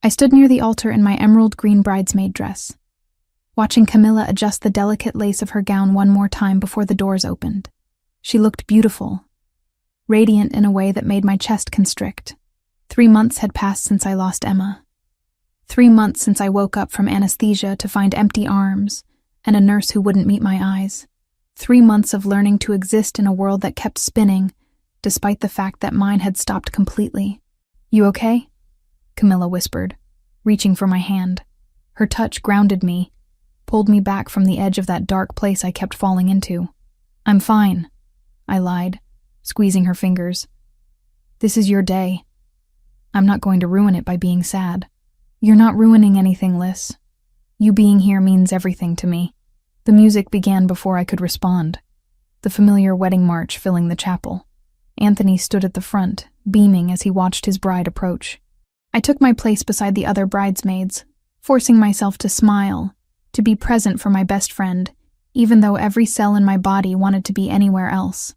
I stood near the altar in my emerald green bridesmaid dress, watching Camilla adjust the delicate lace of her gown one more time before the doors opened. She looked beautiful, radiant in a way that made my chest constrict. 3 months had passed since I lost Emma. 3 months since I woke up from anesthesia to find empty arms and a nurse who wouldn't meet my eyes. 3 months of learning to exist in a world that kept spinning, despite the fact that mine had stopped completely. "You okay?" Camilla whispered, reaching for my hand. Her touch grounded me, pulled me back from the edge of that dark place I kept falling into. "I'm fine," I lied, squeezing her fingers. "This is your day. I'm not going to ruin it by being sad." "You're not ruining anything, Liz. You being here means everything to me." The music began before I could respond, the familiar wedding march filling the chapel. Anthony stood at the front, beaming as he watched his bride approach. I took my place beside the other bridesmaids, forcing myself to smile, to be present for my best friend, even though every cell in my body wanted to be anywhere else.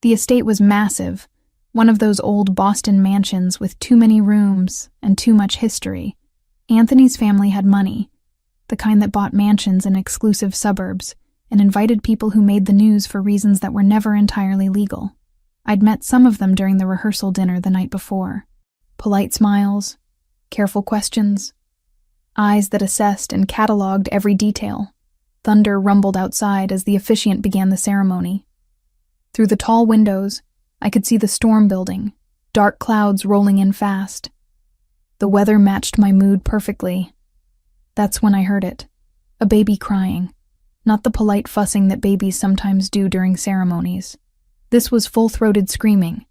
The estate was massive, one of those old Boston mansions with too many rooms and too much history. Anthony's family had money, the kind that bought mansions in exclusive suburbs and invited people who made the news for reasons that were never entirely legal. I'd met some of them during the rehearsal dinner the night before. Polite smiles, careful questions, eyes that assessed and cataloged every detail. Thunder rumbled outside as the officiant began the ceremony. Through the tall windows, I could see the storm building, dark clouds rolling in fast. The weather matched my mood perfectly. That's when I heard it. A baby crying. Not the polite fussing that babies sometimes do during ceremonies. This was full-throated screaming,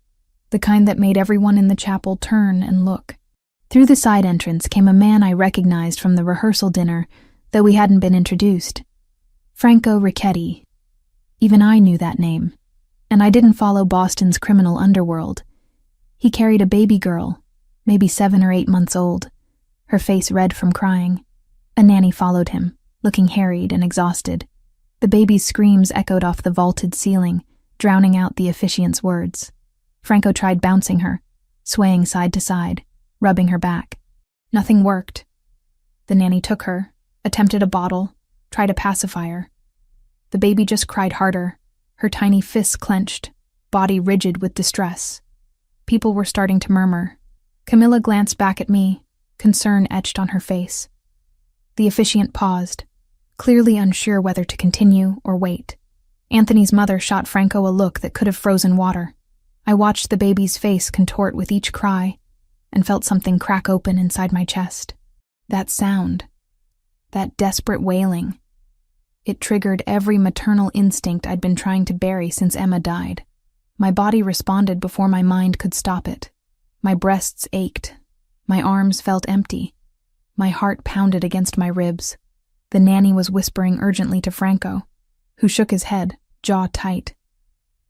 the kind that made everyone in the chapel turn and look. Through the side entrance came a man I recognized from the rehearsal dinner, though we hadn't been introduced. Franco Ricchetti. Even I knew that name, and I didn't follow Boston's criminal underworld. He carried a baby girl, maybe 7 or 8 months old, her face red from crying. A nanny followed him, looking harried and exhausted. The baby's screams echoed off the vaulted ceiling, drowning out the officiant's words. Franco tried bouncing her, swaying side to side, rubbing her back. Nothing worked. The nanny took her, attempted a bottle, tried a pacifier. The baby just cried harder, her tiny fists clenched, body rigid with distress. People were starting to murmur. Camilla glanced back at me, concern etched on her face. The officiant paused, clearly unsure whether to continue or wait. Anthony's mother shot Franco a look that could have frozen water. I watched the baby's face contort with each cry and felt something crack open inside my chest. That sound, that desperate wailing, it triggered every maternal instinct I'd been trying to bury since Emma died. My body responded before my mind could stop it. My breasts ached. My arms felt empty. My heart pounded against my ribs. The nanny was whispering urgently to Franco, who shook his head, jaw tight.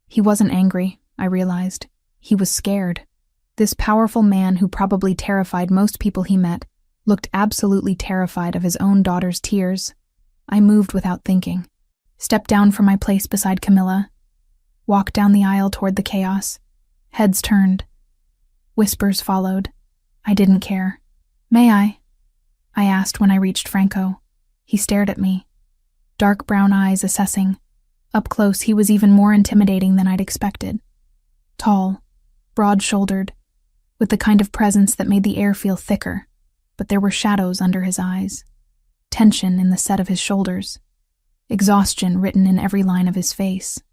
He wasn't angry, I realized. He was scared. This powerful man who probably terrified most people he met looked absolutely terrified of his own daughter's tears. I moved without thinking. Stepped down from my place beside Camilla. Walked down the aisle toward the chaos. Heads turned. Whispers followed. I didn't care. "May I?" I asked when I reached Franco. He stared at me, dark brown eyes assessing. Up close, he was even more intimidating than I'd expected. Tall, broad-shouldered, with the kind of presence that made the air feel thicker, but there were shadows under his eyes, tension in the set of his shoulders, exhaustion written in every line of his face.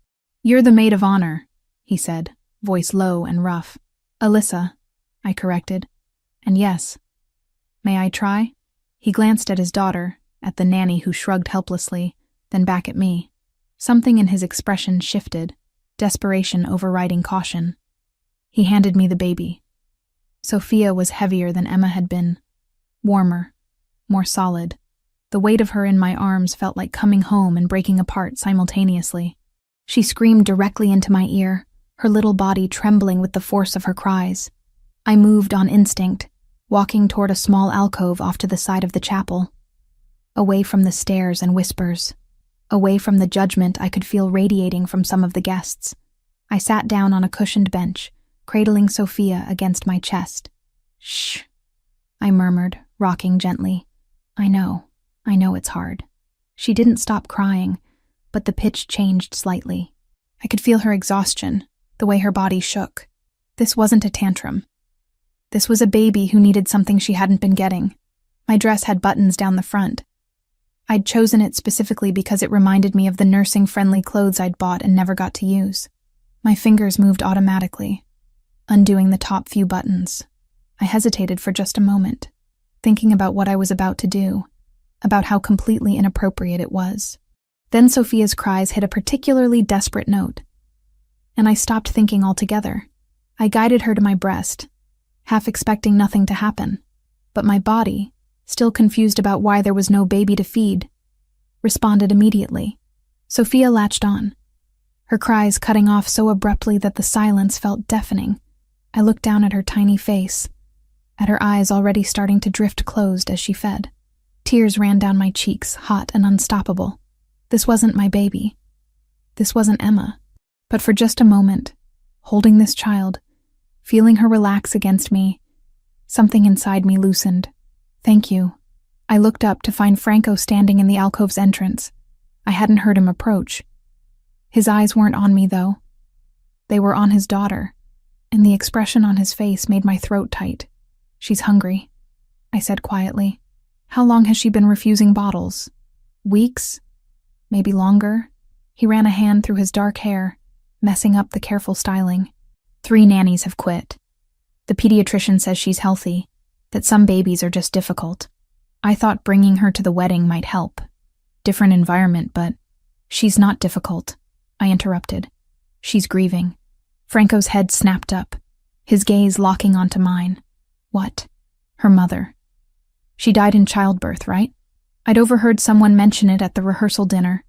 "You're the maid of honor," he said, voice low and rough. "Alyssa," I corrected. "And yes. May I try?" He glanced at his daughter, at the nanny who shrugged helplessly, then back at me. Something in his expression shifted, desperation overriding caution. He handed me the baby. Sophia was heavier than Emma had been, warmer, more solid. The weight of her in my arms felt like coming home and breaking apart simultaneously. She screamed directly into my ear, her little body trembling with the force of her cries. I moved on instinct, walking toward a small alcove off to the side of the chapel, away from the stares and whispers, away from the judgment I could feel radiating from some of the guests. I sat down on a cushioned bench, cradling Sophia against my chest. "Shh," I murmured, rocking gently. I know it's hard. She didn't stop crying, but the pitch changed slightly. I could feel her exhaustion, the way her body shook. This wasn't a tantrum. This was a baby who needed something she hadn't been getting. My dress had buttons down the front. I'd chosen it specifically because it reminded me of the nursing-friendly clothes I'd bought and never got to use. My fingers moved automatically, undoing the top few buttons. I hesitated for just a moment, thinking about what I was about to do, about how completely inappropriate it was. Then Sophia's cries hit a particularly desperate note, and I stopped thinking altogether. I guided her to my breast, half expecting nothing to happen, but my body, still confused about why there was no baby to feed, responded immediately. Sophia latched on, her cries cutting off so abruptly that the silence felt deafening. I looked down at her tiny face, at her eyes already starting to drift closed as she fed. Tears ran down my cheeks, hot and unstoppable. This wasn't my baby. This wasn't Emma. But for just a moment, holding this child, feeling her relax against me, something inside me loosened. Thank you. I looked up to find Franco standing in the alcove's entrance. I hadn't heard him approach. His eyes weren't on me, though. They were on his daughter, and the expression on his face made my throat tight. She's hungry, I said quietly. How long has she been refusing bottles? Weeks? Maybe longer? He ran a hand through his dark hair, messing up the careful styling. 3 nannies have quit. The pediatrician says she's healthy, that some babies are just difficult. I thought bringing her to the wedding might help. Different environment, but she's not difficult, I interrupted. She's grieving. Franco's head snapped up, his gaze locking onto mine. What? Her mother. She died in childbirth, right? I'd overheard someone mention it at the rehearsal dinner.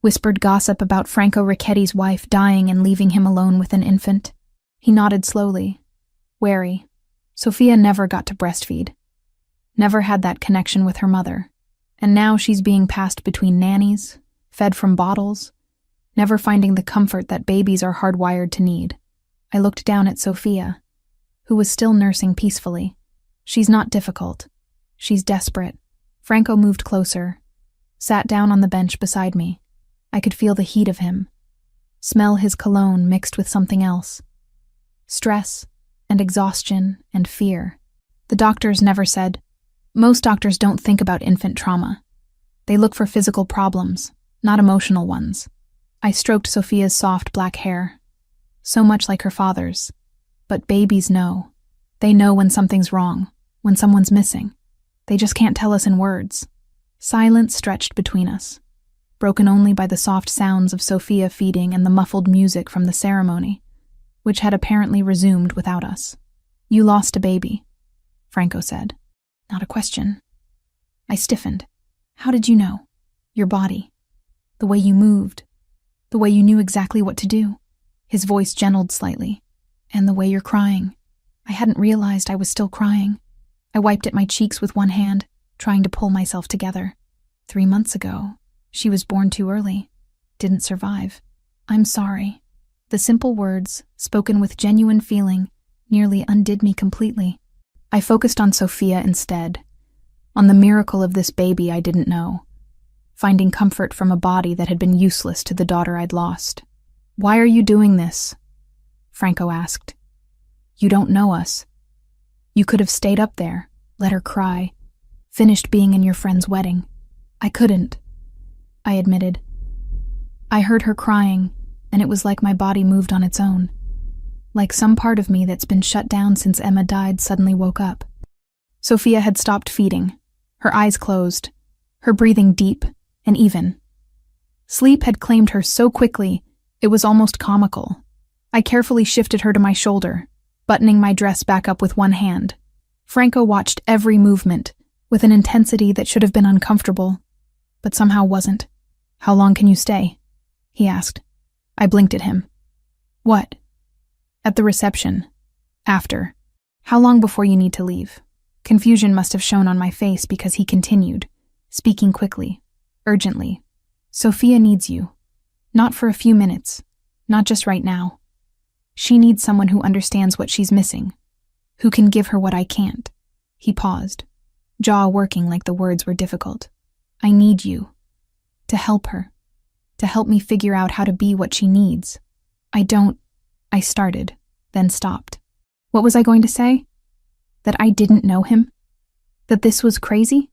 Whispered gossip about Franco Ricchetti's wife dying and leaving him alone with an infant. He nodded slowly, wary. Sophia never got to breastfeed. Never had that connection with her mother. And now she's being passed between nannies, fed from bottles, never finding the comfort that babies are hardwired to need. I looked down at Sophia, who was still nursing peacefully. She's not difficult. She's desperate. Franco moved closer, sat down on the bench beside me. I could feel the heat of him, smell his cologne mixed with something else. Stress and exhaustion and fear. The doctors never said. Most doctors don't think about infant trauma. They look for physical problems, not emotional ones. I stroked Sophia's soft black hair, so much like her father's. But babies know. They know when something's wrong, when someone's missing. They just can't tell us in words. Silence stretched between us, broken only by the soft sounds of Sophia feeding and the muffled music from the ceremony, which had apparently resumed without us. You lost a baby, Franco said. Not a question. I stiffened. How did you know? Your body. The way you moved. The way you knew exactly what to do. His voice gentled slightly. And the way you're crying. I hadn't realized I was still crying. I wiped at my cheeks with one hand, trying to pull myself together. 3 months ago, she was born too early. Didn't survive. I'm sorry. The simple words, spoken with genuine feeling, nearly undid me completely. I focused on Sophia instead, on the miracle of this baby I didn't know, finding comfort from a body that had been useless to the daughter I'd lost. Why are you doing this? Franco asked. You don't know us. You could have stayed up there, let her cry, finished being in your friend's wedding. I couldn't, I admitted. I heard her crying, and it was like my body moved on its own. Like some part of me that's been shut down since Emma died suddenly woke up. Sophia had stopped feeding, her eyes closed, her breathing deep and even. Sleep had claimed her so quickly, it was almost comical. I carefully shifted her to my shoulder, buttoning my dress back up with one hand. Franco watched every movement, with an intensity that should have been uncomfortable, but somehow wasn't. How long can you stay? He asked. I blinked at him. What? At the reception. After. How long before you need to leave? Confusion must have shown on my face because he continued, speaking quickly, urgently. Sophia needs you. Not for a few minutes. Not just right now. She needs someone who understands what she's missing, who can give her what I can't. He paused, jaw working like the words were difficult. I need you. To help her. To help me figure out how to be what she needs. I started, then stopped. What was I going to say? That I didn't know him? That this was crazy?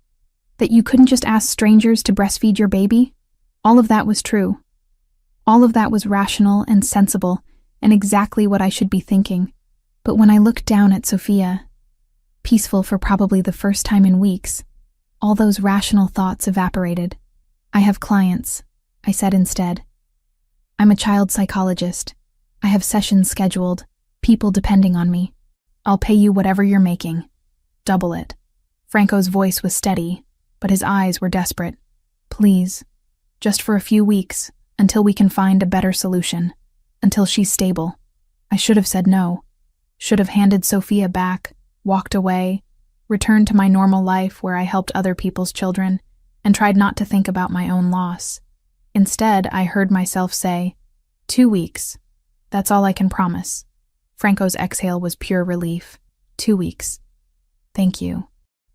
That you couldn't just ask strangers to breastfeed your baby? All of that was true. All of that was rational and sensible and exactly what I should be thinking. But when I looked down at Sophia, peaceful for probably the first time in weeks, all those rational thoughts evaporated. I have clients, I said instead. I'm a child psychologist. I have sessions scheduled, people depending on me. I'll pay you whatever you're making. Double it. Franco's voice was steady, but his eyes were desperate. Please, just for a few weeks, until we can find a better solution. Until she's stable. I should have said no. Should have handed Sophia back, walked away, returned to my normal life where I helped other people's children, and tried not to think about my own loss. Instead, I heard myself say, 2 weeks. That's all I can promise. Franco's exhale was pure relief. 2 weeks. Thank you.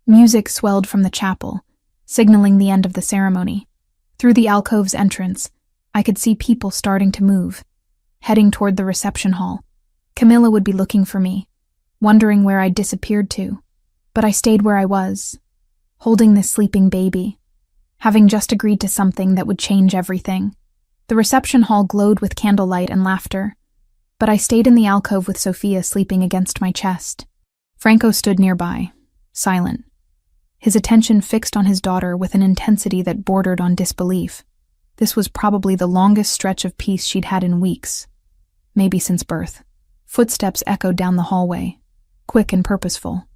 Music swelled from the chapel, signaling the end of the ceremony. Through the alcove's entrance, I could see people starting to move, heading toward the reception hall. Camilla would be looking for me, wondering where I'd disappeared to. But I stayed where I was, holding this sleeping baby, having just agreed to something that would change everything. The reception hall glowed with candlelight and laughter, but I stayed in the alcove with Sophia sleeping against my chest. Franco stood nearby, silent, his attention fixed on his daughter with an intensity that bordered on disbelief. This was probably the longest stretch of peace she'd had in weeks, maybe since birth. Footsteps echoed down the hallway, quick and purposeful.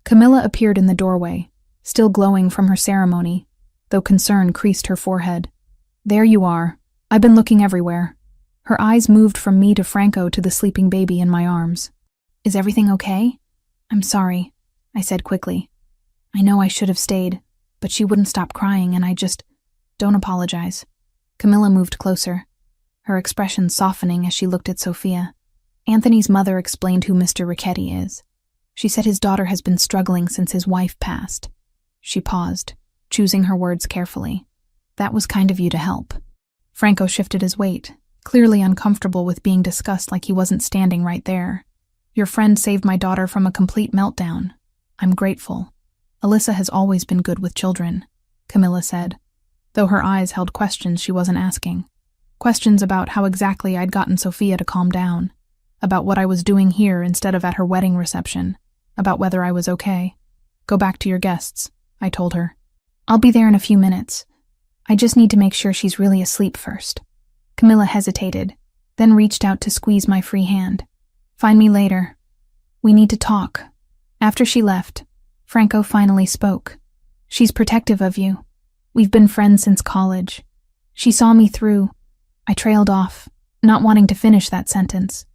Camilla appeared in the doorway, still glowing from her ceremony, though concern creased her forehead. There you are. I've been looking everywhere. Her eyes moved from me to Franco to the sleeping baby in my arms. Is everything okay? I'm sorry, I said quickly. I know I should have stayed, but she wouldn't stop crying and don't apologize. Camilla moved closer, her expression softening as she looked at Sophia. Anthony's mother explained who Mr. Richetti is. She said his daughter has been struggling since his wife passed. She paused, choosing her words carefully. That was kind of you to help. Franco shifted his weight, clearly uncomfortable with being discussed like he wasn't standing right there. Your friend saved my daughter from a complete meltdown. I'm grateful. Alyssa has always been good with children, Camilla said, though her eyes held questions she wasn't asking. Questions about how exactly I'd gotten Sophia to calm down, about what I was doing here instead of at her wedding reception, about whether I was okay. Go back to your guests, I told her. I'll be there in a few minutes. I just need to make sure she's really asleep first. Camilla hesitated, then reached out to squeeze my free hand. Find me later. We need to talk. After she left, Franco finally spoke. She's protective of you. We've been friends since college. She saw me through. I trailed off, not wanting to finish that sentence.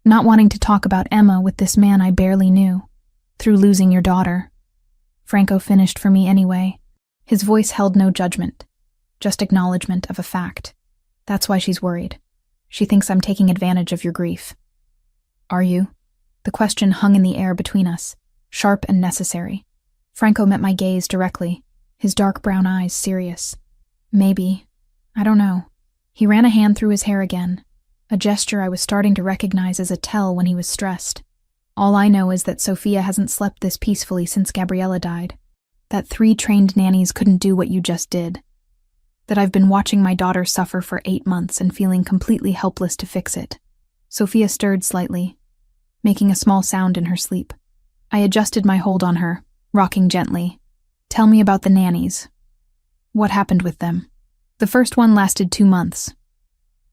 Not wanting to talk about Emma with this man I barely knew. Through losing your daughter. Franco finished for me anyway. His voice held no judgment, just acknowledgement of a fact. That's why she's worried. She thinks I'm taking advantage of your grief. Are you? The question hung in the air between us, sharp and necessary. Franco met my gaze directly, his dark brown eyes serious. Maybe. I don't know. He ran a hand through his hair again, a gesture I was starting to recognize as a tell when he was stressed. All I know is that Sophia hasn't slept this peacefully since Gabriella died. That 3 trained nannies couldn't do what you just did. That I've been watching my daughter suffer for 8 months and feeling completely helpless to fix it. Sophia stirred slightly, making a small sound in her sleep. I adjusted my hold on her, rocking gently. Tell me about the nannies. What happened with them? The first one lasted 2 months.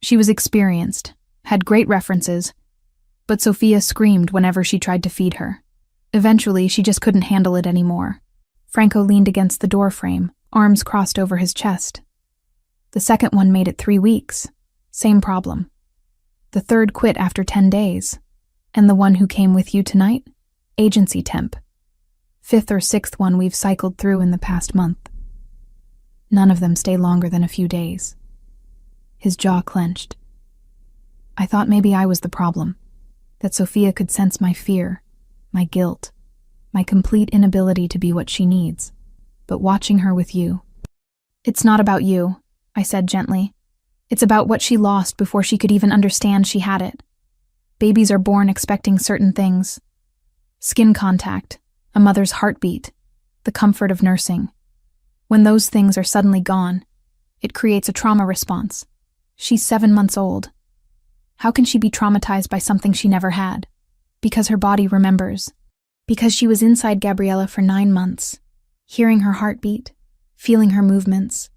She was experienced, had great references, but Sophia screamed whenever she tried to feed her. Eventually, she just couldn't handle it anymore. Franco leaned against the door frame, arms crossed over his chest. The second one made it 3 weeks. Same problem. The third quit after 10 days. And the one who came with you tonight? Agency temp. 5th or 6th one we've cycled through in the past month. None of them stay longer than a few days. His jaw clenched. I thought maybe I was the problem. That Sophia could sense my fear, my guilt, my complete inability to be what she needs, but watching her with you. It's not about you, I said gently. It's about what she lost before she could even understand she had it. Babies are born expecting certain things. Skin contact, a mother's heartbeat, the comfort of nursing. When those things are suddenly gone, it creates a trauma response. She's 7 months old. How can she be traumatized by something she never had? Because her body remembers. Because she was inside Gabriella for 9 months, hearing her heartbeat, feeling her movements,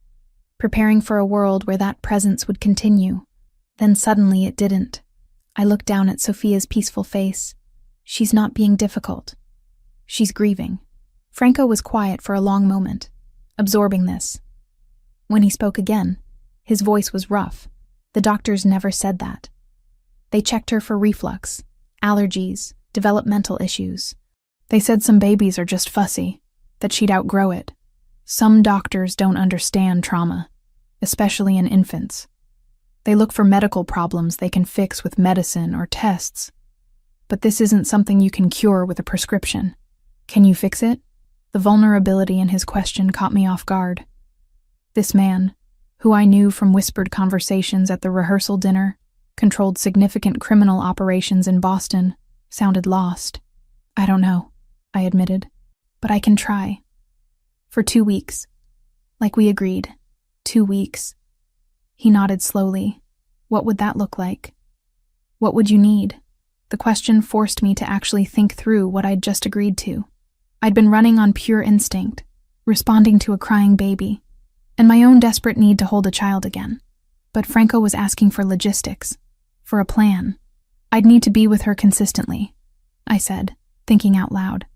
preparing for a world where that presence would continue. Then suddenly it didn't. I looked down at Sophia's peaceful face. She's not being difficult. She's grieving. Franco was quiet for a long moment, absorbing this. When he spoke again, his voice was rough. The doctors never said that. They checked her for reflux, allergies, developmental issues. They said some babies are just fussy, that she'd outgrow it. Some doctors don't understand trauma, especially in infants. They look for medical problems they can fix with medicine or tests. But this isn't something you can cure with a prescription. Can you fix it? The vulnerability in his question caught me off guard. This man, who I knew from whispered conversations at the rehearsal dinner, controlled significant criminal operations in Boston, sounded lost. I don't know, I admitted, but I can try. For 2 weeks. Like we agreed. 2 weeks. He nodded slowly. What would that look like? What would you need? The question forced me to actually think through what I'd just agreed to. I'd been running on pure instinct, responding to a crying baby, and my own desperate need to hold a child again. But Franco was asking for logistics, for a plan. I'd need to be with her consistently, I said, thinking out loud.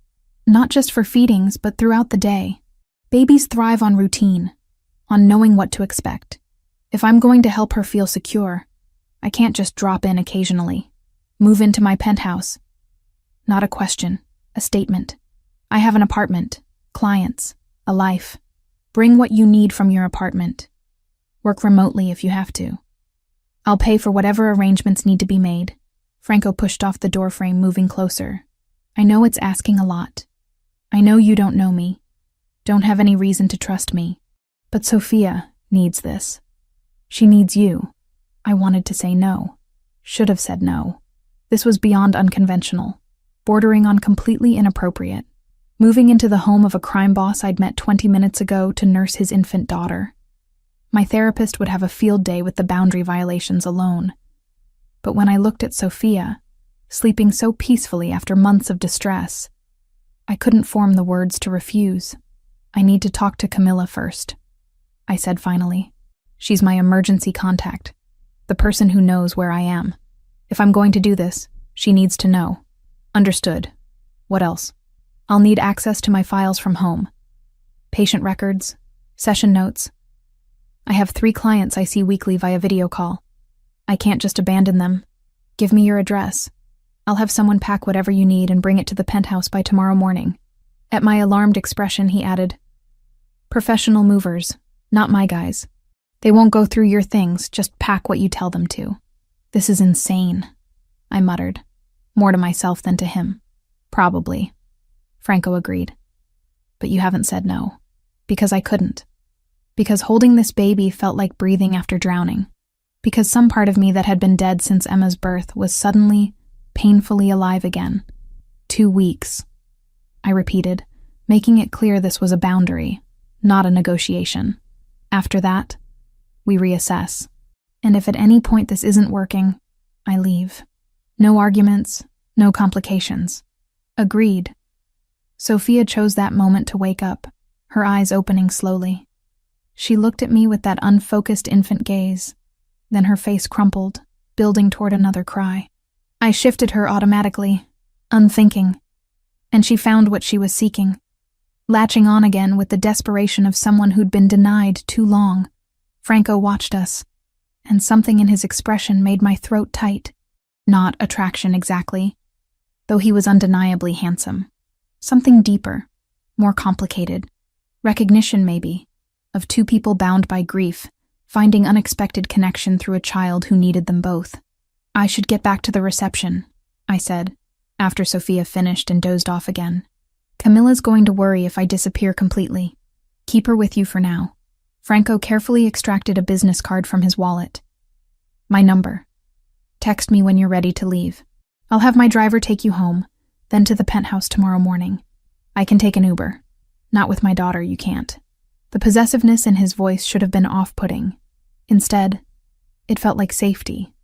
Not just for feedings, but throughout the day. Babies thrive on routine, on knowing what to expect. If I'm going to help her feel secure, I can't just drop in occasionally. Move into my penthouse. Not a question, a statement. I have an apartment, clients, a life. Bring what you need from your apartment. Work remotely if you have to. I'll pay for whatever arrangements need to be made. Franco pushed off the doorframe, moving closer. I know it's asking a lot. I know you don't know me. Don't have any reason to trust me. But Sophia needs this. She needs you. I wanted to say no. Should have said no. This was beyond unconventional, bordering on completely inappropriate. Moving into the home of a crime boss I'd met 20 minutes ago to nurse his infant daughter. My therapist would have a field day with the boundary violations alone. But when I looked at Sophia, sleeping so peacefully after months of distress, I couldn't form the words to refuse. I need to talk to Camilla first, I said finally. She's my emergency contact, the person who knows where I am. If I'm going to do this, she needs to know. Understood. What else? I'll need access to my files from home. Patient records, session notes. I have 3 clients I see weekly via video call. I can't just abandon them. Give me your address. I'll have someone pack whatever you need and bring it to the penthouse by tomorrow morning. At my alarmed expression, he added, Professional movers, not my guys. They won't go through your things, just pack what you tell them to. This is insane, I muttered, more to myself than to him. Probably. Franco agreed. But you haven't said no. Because I couldn't. Because holding this baby felt like breathing after drowning. Because some part of me that had been dead since Emma's birth was suddenly, painfully alive again. 2 weeks. I repeated, making it clear this was a boundary, not a negotiation. After that, we reassess. And if at any point this isn't working, I leave. No arguments, no complications. Agreed. Sophia chose that moment to wake up, her eyes opening slowly. She looked at me with that unfocused infant gaze. Then her face crumpled, building toward another cry. I shifted her automatically, unthinking, and she found what she was seeking, latching on again with the desperation of someone who'd been denied too long. Franco watched us, and something in his expression made my throat tight. Not attraction exactly, though he was undeniably handsome. Something deeper, more complicated. Recognition, maybe, of 2 people bound by grief, finding unexpected connection through a child who needed them both. I should get back to the reception, I said, after Sophia finished and dozed off again. Camilla's going to worry if I disappear completely. Keep her with you for now. Franco carefully extracted a business card from his wallet. My number. Text me when you're ready to leave. I'll have my driver take you home, then to the penthouse tomorrow morning. I can take an Uber. Not with my daughter, you can't. The possessiveness in his voice should have been off-putting. Instead, it felt like safety.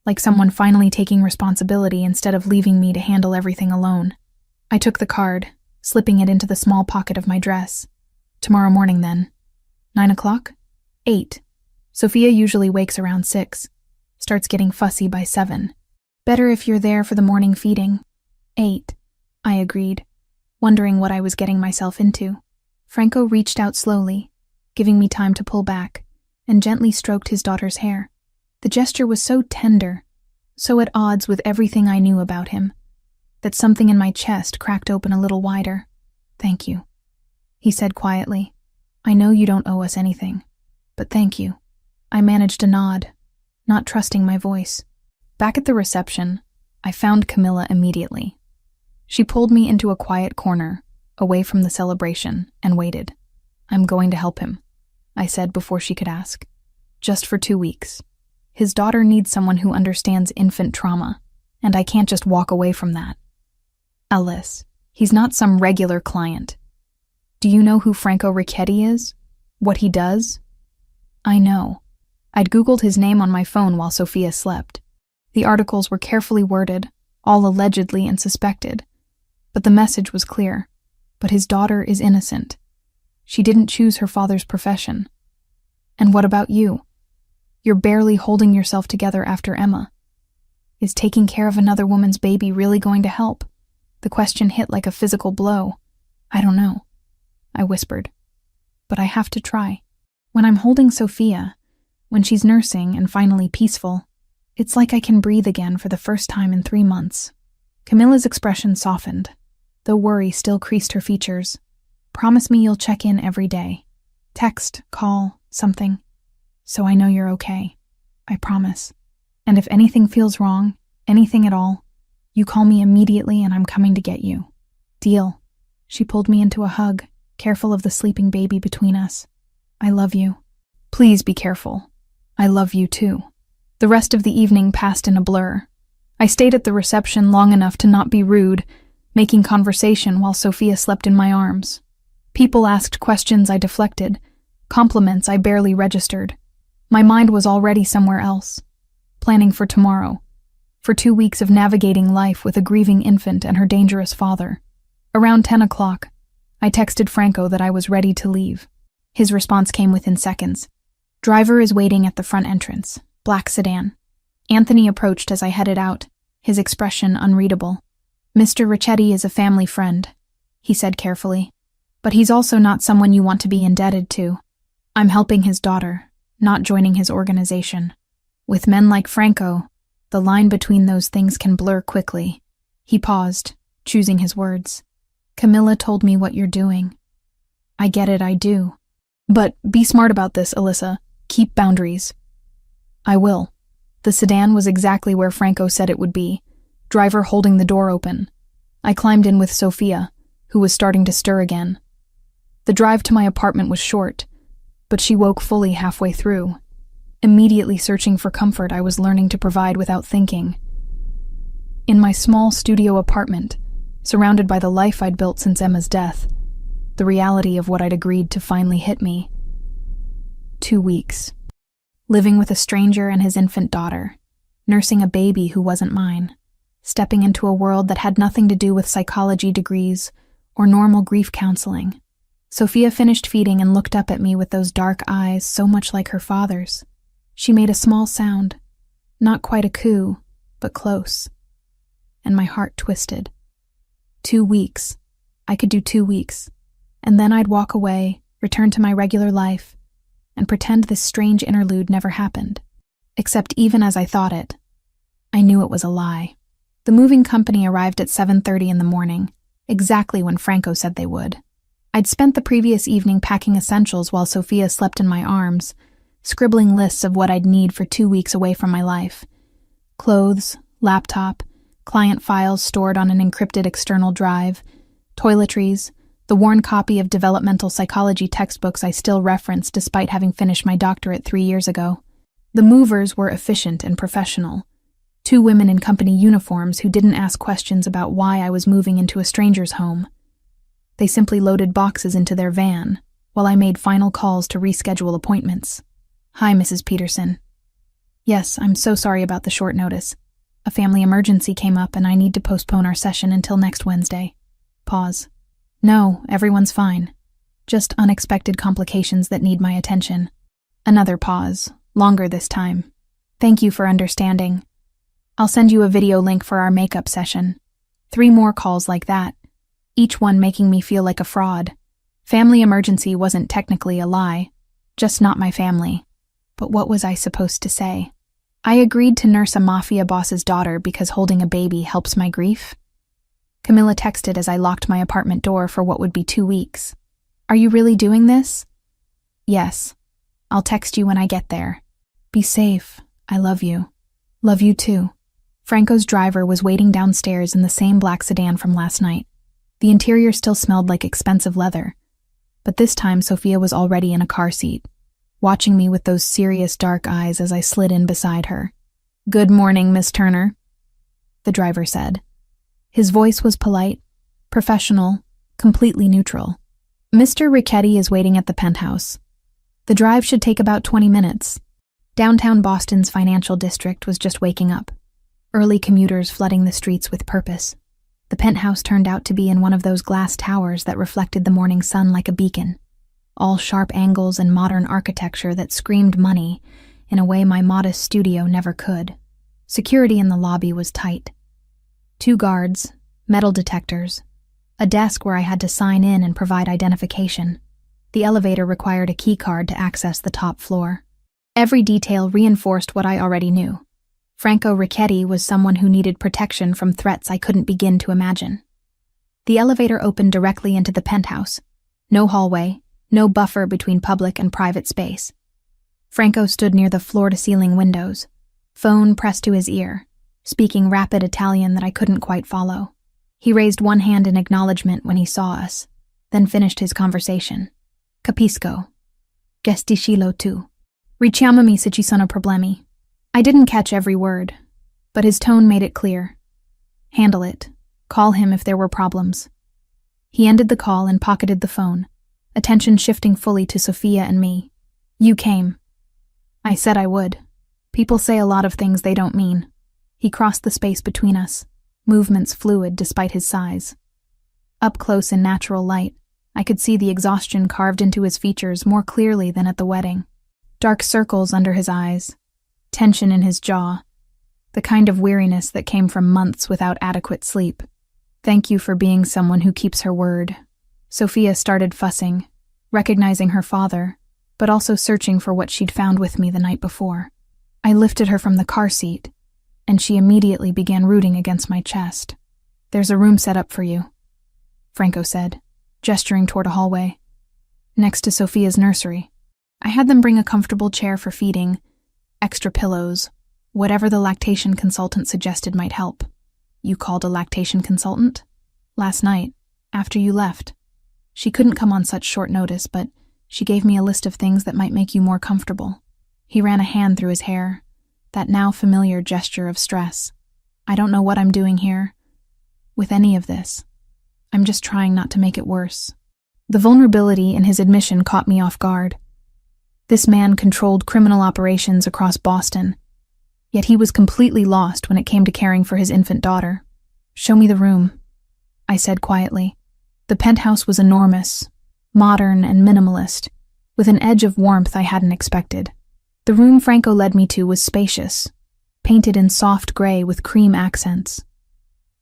Like someone finally taking responsibility instead of leaving me to handle everything alone. I took the card, slipping it into the small pocket of my dress. Tomorrow morning, then. 9 o'clock? 8. Sophia usually wakes around 6. Starts getting fussy by 7. Better if you're there for the morning feeding. 8. I agreed, wondering what I was getting myself into. Franco reached out slowly, giving me time to pull back, and gently stroked his daughter's hair. The gesture was so tender, so at odds with everything I knew about him, that something in my chest cracked open a little wider. Thank you, he said quietly. I know you don't owe us anything, but thank you. I managed a nod, not trusting my voice. Back at the reception, I found Camilla immediately. She pulled me into a quiet corner, away from the celebration, and waited. I'm going to help him, I said before she could ask. Just for 2 weeks. His daughter needs someone who understands infant trauma, and I can't just walk away from that. Alice, he's not some regular client. Do you know who Franco Ricchetti is? What he does? I know. I'd Googled his name on my phone while Sophia slept. The articles were carefully worded, all allegedly and suspected. But the message was clear. But his daughter is innocent. She didn't choose her father's profession. And what about you? You're barely holding yourself together after Emma. Is taking care of another woman's baby really going to help? The question hit like a physical blow. I don't know, I whispered. But I have to try. When I'm holding Sophia, when she's nursing and finally peaceful, it's like I can breathe again for the first time in 3 months. Camilla's expression softened, though worry still creased her features. Promise me you'll check in every day. Text, call, something. So I know you're okay. I promise. And if anything feels wrong, anything at all, you call me immediately and I'm coming to get you. Deal. She pulled me into a hug, careful of the sleeping baby between us. I love you. Please be careful. I love you too. The rest of the evening passed in a blur. I stayed at the reception long enough to not be rude, making conversation while Sophia slept in my arms. People asked questions I deflected, compliments I barely registered. My mind was already somewhere else, planning for tomorrow, for 2 weeks of navigating life with a grieving infant and her dangerous father. Around 10 o'clock, I texted Franco that I was ready to leave. His response came within seconds. Driver is waiting at the front entrance, black sedan. Anthony approached as I headed out, his expression unreadable. Mr. Ricchetti is a family friend, he said carefully, but he's also not someone you want to be indebted to. I'm helping his daughter, not joining his organization. With men like Franco, the line between those things can blur quickly. He paused, choosing his words. Camilla told me what you're doing. I get it, I do. But be smart about this, Alyssa. Keep boundaries. I will. The sedan was exactly where Franco said it would be, driver holding the door open. I climbed in with Sophia, who was starting to stir again. The drive to my apartment was short, but she woke fully halfway through. Immediately searching for comfort I was learning to provide without thinking. In my small studio apartment, surrounded by the life I'd built since Emma's death, the reality of what I'd agreed to finally hit me. 2 weeks. Living with a stranger and his infant daughter, nursing a baby who wasn't mine, stepping into a world that had nothing to do with psychology degrees or normal grief counseling. Sophia finished feeding and looked up at me with those dark eyes so much like her father's. She made a small sound, not quite a coo, but close. And my heart twisted. 2 weeks. I could do 2 weeks. And then I'd walk away, return to my regular life, and pretend this strange interlude never happened. Except even as I thought it, I knew it was a lie. The moving company arrived at 7:30 in the morning, exactly when Franco said they would. I'd spent the previous evening packing essentials while Sophia slept in my arms, scribbling lists of what I'd need for 2 weeks away from my life. Clothes, laptop, client files stored on an encrypted external drive, Toiletries, the worn copy of developmental psychology textbooks I still reference despite having finished my doctorate 3 years ago. The movers were efficient and professional. 2 women in company uniforms who didn't ask questions about why I was moving into a stranger's home. They simply loaded boxes into their van, while I made final calls to reschedule appointments. "Hi, Mrs. Peterson. Yes, I'm so sorry about the short notice. A family emergency came up and I need to postpone our session until next Wednesday." Pause. "No, everyone's fine. Just unexpected complications that need my attention." Another pause, longer this time. "Thank you for understanding. I'll send you a video link for our makeup session." 3 more calls like that, each one making me feel like a fraud. Family emergency wasn't technically a lie, just not my family. But what was I supposed to say? I agreed to nurse a mafia boss's daughter because holding a baby helps my grief? Camilla texted as I locked my apartment door for what would be 2 weeks. "Are you really doing this?" "Yes. I'll text you when I get there. Be safe. I love you." "Love you too." Franco's driver was waiting downstairs in the same black sedan from last night. The interior still smelled like expensive leather, but this time Sophia was already in a car seat, watching me with those serious dark eyes as I slid in beside her. "Good morning, Miss Turner," the driver said. His voice was polite, professional, completely neutral. "Mr. Ricchetti is waiting at the penthouse. The drive should take about 20 minutes. Downtown Boston's financial district was just waking up, early commuters flooding the streets with purpose. The penthouse turned out to be in one of those glass towers that reflected the morning sun like a beacon, all sharp angles and modern architecture that screamed money in a way my modest studio never could. Security in the lobby was tight. 2 guards, metal detectors, a desk where I had to sign in and provide identification. The elevator required a key card to access the top floor. Every detail reinforced what I already knew. Franco Ricchetti was someone who needed protection from threats I couldn't begin to imagine. The elevator opened directly into the penthouse. No hallway, no buffer between public and private space. Franco stood near the floor-to-ceiling windows, phone pressed to his ear, speaking rapid Italian that I couldn't quite follow. He raised one hand in acknowledgement when he saw us, then finished his conversation. "Capisco. Gestiscilo tu. Richiamami se ci sono problemi." I didn't catch every word, but his tone made it clear. Handle it. Call him if there were problems. He ended the call and pocketed the phone, attention shifting fully to Sophia and me. "You came." I said I would. People say a lot of things they don't mean. He crossed the space between us, movements fluid despite his size. Up close in natural light, I could see the exhaustion carved into his features more clearly than at the wedding. Dark circles under his eyes, tension in his jaw, the kind of weariness that came from months without adequate sleep. "Thank you for being someone who keeps her word." Sophia started fussing, recognizing her father, but also searching for what she'd found with me the night before. I lifted her from the car seat, and she immediately began rooting against my chest. "There's a room set up for you," Franco said, gesturing toward a hallway, next to Sophia's nursery. I had them bring a comfortable chair for feeding, extra pillows, whatever the lactation consultant suggested might help. "You called a lactation consultant?" "Last night, after you left. She couldn't come on such short notice, but she gave me a list of things that might make you more comfortable." He ran a hand through his hair, that now familiar gesture of stress. "I don't know what I'm doing here with any of this. I'm just trying not to make it worse." The vulnerability in his admission caught me off guard. This man controlled criminal operations across Boston, yet he was completely lost when it came to caring for his infant daughter. "Show me the room," I said quietly. The penthouse was enormous, modern and minimalist, with an edge of warmth I hadn't expected. The room Franco led me to was spacious, painted in soft gray with cream accents.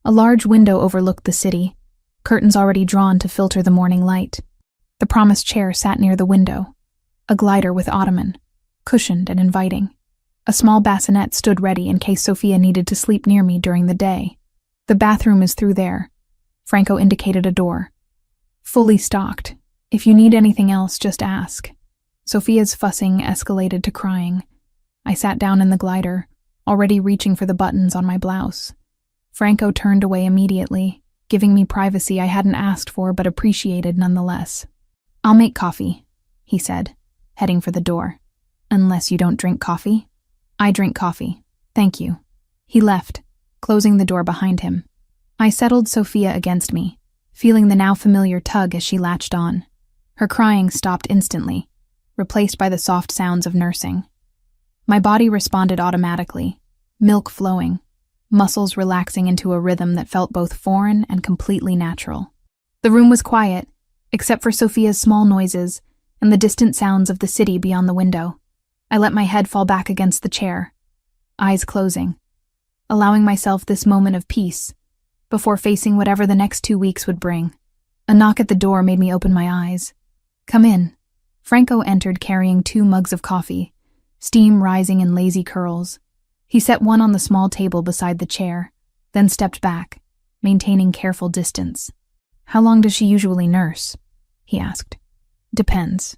A large window overlooked the city, curtains already drawn to filter the morning light. The promised chair sat near the window, a glider with ottoman, cushioned and inviting. A small bassinet stood ready in case Sophia needed to sleep near me during the day. "The bathroom is through there," Franco indicated a door. "Fully stocked. If you need anything else, just ask." Sophia's fussing escalated to crying. I sat down in the glider, already reaching for the buttons on my blouse. Franco turned away immediately, giving me privacy I hadn't asked for but appreciated nonetheless. "I'll make coffee," he said, heading for the door. "Unless you don't drink coffee?" "I drink coffee. Thank you." He left, closing the door behind him. I settled Sophia against me, feeling the now familiar tug as she latched on. Her crying stopped instantly, replaced by the soft sounds of nursing. My body responded automatically, milk flowing, muscles relaxing into a rhythm that felt both foreign and completely natural. The room was quiet, except for Sophia's small noises and the distant sounds of the city beyond the window. I let my head fall back against the chair, eyes closing, allowing myself this moment of peace before facing whatever the next 2 weeks would bring. A knock at the door made me open my eyes. "Come in." Franco entered carrying 2 mugs of coffee, steam rising in lazy curls. He set one on the small table beside the chair, then stepped back, maintaining careful distance. "How long does she usually nurse?" he asked. "Depends.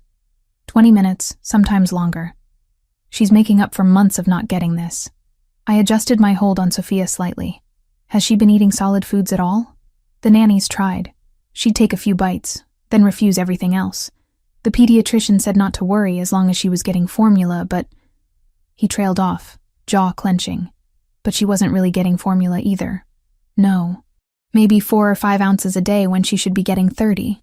20 minutes, sometimes longer. She's making up for months of not getting this." I adjusted my hold on Sophia slightly. "Has she been eating solid foods at all?" "The nannies tried. She'd take a few bites, then refuse everything else. The pediatrician said not to worry as long as she was getting formula, but..." He trailed off, jaw clenching. "But she wasn't really getting formula either." "No. Maybe 4 or 5 ounces a day when she should be getting 30.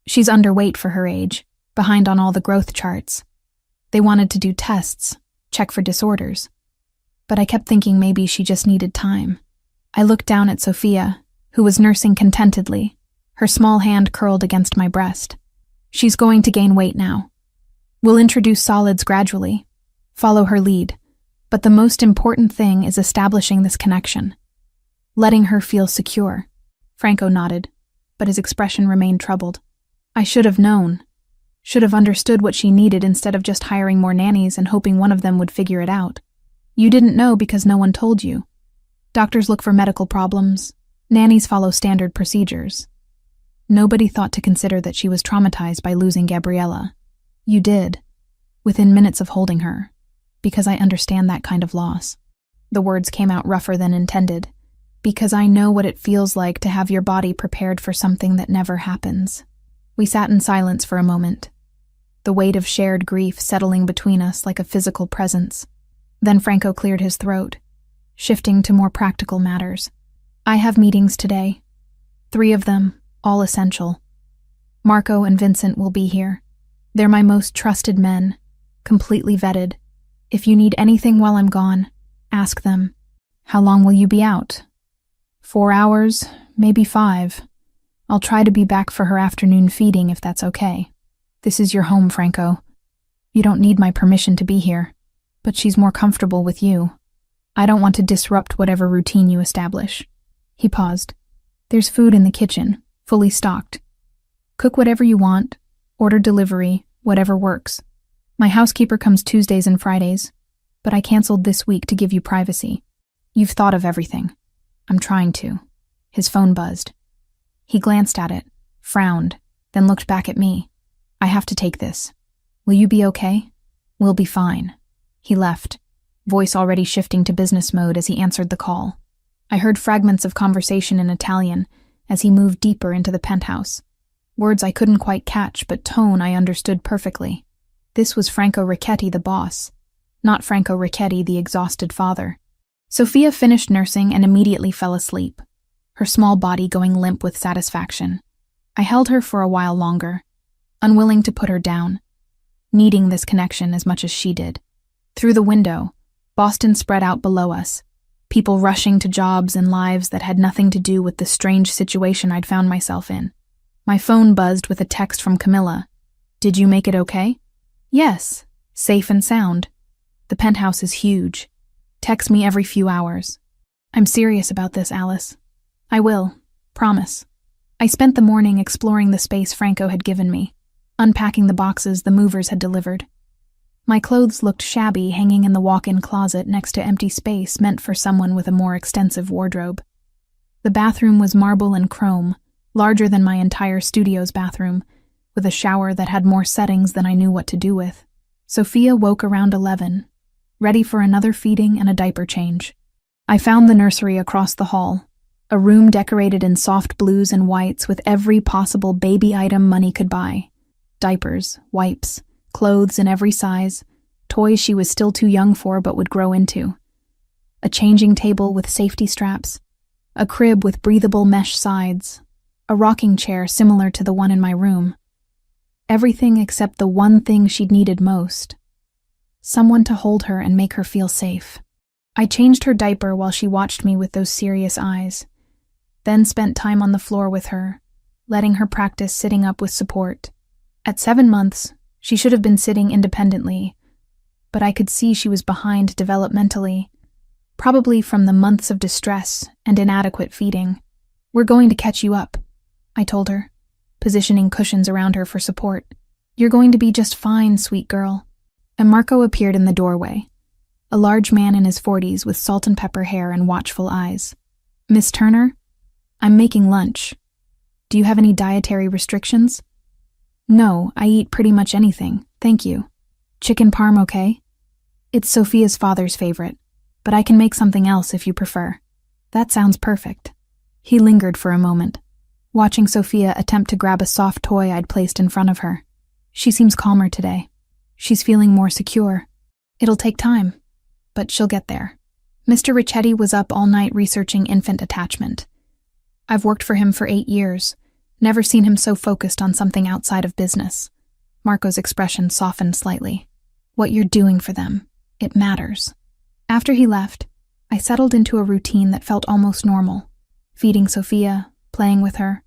She's underweight for her age, behind on all the growth charts. They wanted to do tests, check for disorders. But I kept thinking maybe she just needed time." I looked down at Sophia, who was nursing contentedly, her small hand curled against my breast. "She's going to gain weight now. We'll introduce solids gradually, follow her lead, but the most important thing is establishing this connection, letting her feel secure." Franco nodded, but his expression remained troubled. "I should have known. Should have understood what she needed instead of just hiring more nannies and hoping one of them would figure it out. You didn't know because no one told you. Doctors look for medical problems. Nannies follow standard procedures. Nobody thought to consider that she was traumatized by losing Gabriella. You did, within minutes of holding her, because I understand that kind of loss." The words came out rougher than intended. "Because I know what it feels like to have your body prepared for something that never happens." We sat in silence for a moment, the weight of shared grief settling between us like a physical presence. Then Franco cleared his throat, shifting to more practical matters. "I have meetings today. 3 of them, all essential. Marco and Vincent will be here. They're my most trusted men, completely vetted. If you need anything while I'm gone, ask them." "How long will you be out?" 4 hours, maybe 5. I'll try to be back for her afternoon feeding if that's okay. This is your home, Franco. You don't need my permission to be here, but she's more comfortable with you. I don't want to disrupt whatever routine you establish." He paused. "There's food in the kitchen, fully stocked. Cook whatever you want, order delivery, whatever works. My housekeeper comes Tuesdays and Fridays, but I canceled this week to give you privacy. You've thought of everything." "I'm trying to." His phone buzzed. He glanced at it, frowned, then looked back at me. "I have to take this. Will you be okay?" "We'll be fine." He left, voice already shifting to business mode as he answered the call. I heard fragments of conversation in Italian as he moved deeper into the penthouse. Words I couldn't quite catch, but tone I understood perfectly. This was Franco Ricchetti, the boss, not Franco Ricchetti, the exhausted father. Sophia finished nursing and immediately fell asleep, her small body going limp with satisfaction. I held her for a while longer, unwilling to put her down, needing this connection as much as she did. Through the window, Boston spread out below us, people rushing to jobs and lives that had nothing to do with the strange situation I'd found myself in. My phone buzzed with a text from Camilla. "Did you make it okay?" "Yes, safe and sound. The penthouse is huge. Text me every few hours." "I'm serious about this, Alice. I will, promise." I spent the morning exploring the space Franco had given me, unpacking the boxes the movers had delivered. My clothes looked shabby hanging in the walk-in closet next to empty space meant for someone with a more extensive wardrobe. The bathroom was marble and chrome, larger than my entire studio's bathroom, with a shower that had more settings than I knew what to do with. Sophia woke around 11, ready for another feeding and a diaper change. I found the nursery across the hall, A room decorated in soft blues and whites with every possible baby item money could buy. Diapers, wipes, clothes in every size, toys she was still too young for but would grow into. A changing table with safety straps, a crib with breathable mesh sides, a rocking chair similar to the one in my room. Everything except the one thing she'd needed most. Someone to hold her and make her feel safe. I changed her diaper while she watched me with those serious eyes, then spent time on the floor with her, letting her practice sitting up with support. At 7 months, she should have been sitting independently, but I could see she was behind developmentally, probably from the months of distress and inadequate feeding. "We're going to catch you up," I told her, positioning cushions around her for support. "You're going to be just fine, sweet girl." And Marco appeared in the doorway, a large man in his 40s with salt and pepper hair and watchful eyes. "Miss Turner, I'm making lunch. Do you have any dietary restrictions?" "No, I eat pretty much anything, thank you." "Chicken parm okay?" "It's Sophia's father's favorite, but I can make something else if you prefer." "That sounds perfect." He lingered for a moment, watching Sophia attempt to grab a soft toy I'd placed in front of her. "She seems calmer today. She's feeling more secure. It'll take time, but she'll get there." Mr. Ricchetti was up all night researching infant attachment. I've worked for him for 8 years, never seen him so focused on something outside of business. Marco's expression softened slightly. "What you're doing for them, it matters." After he left, I settled into a routine that felt almost normal, feeding Sophia, playing with her,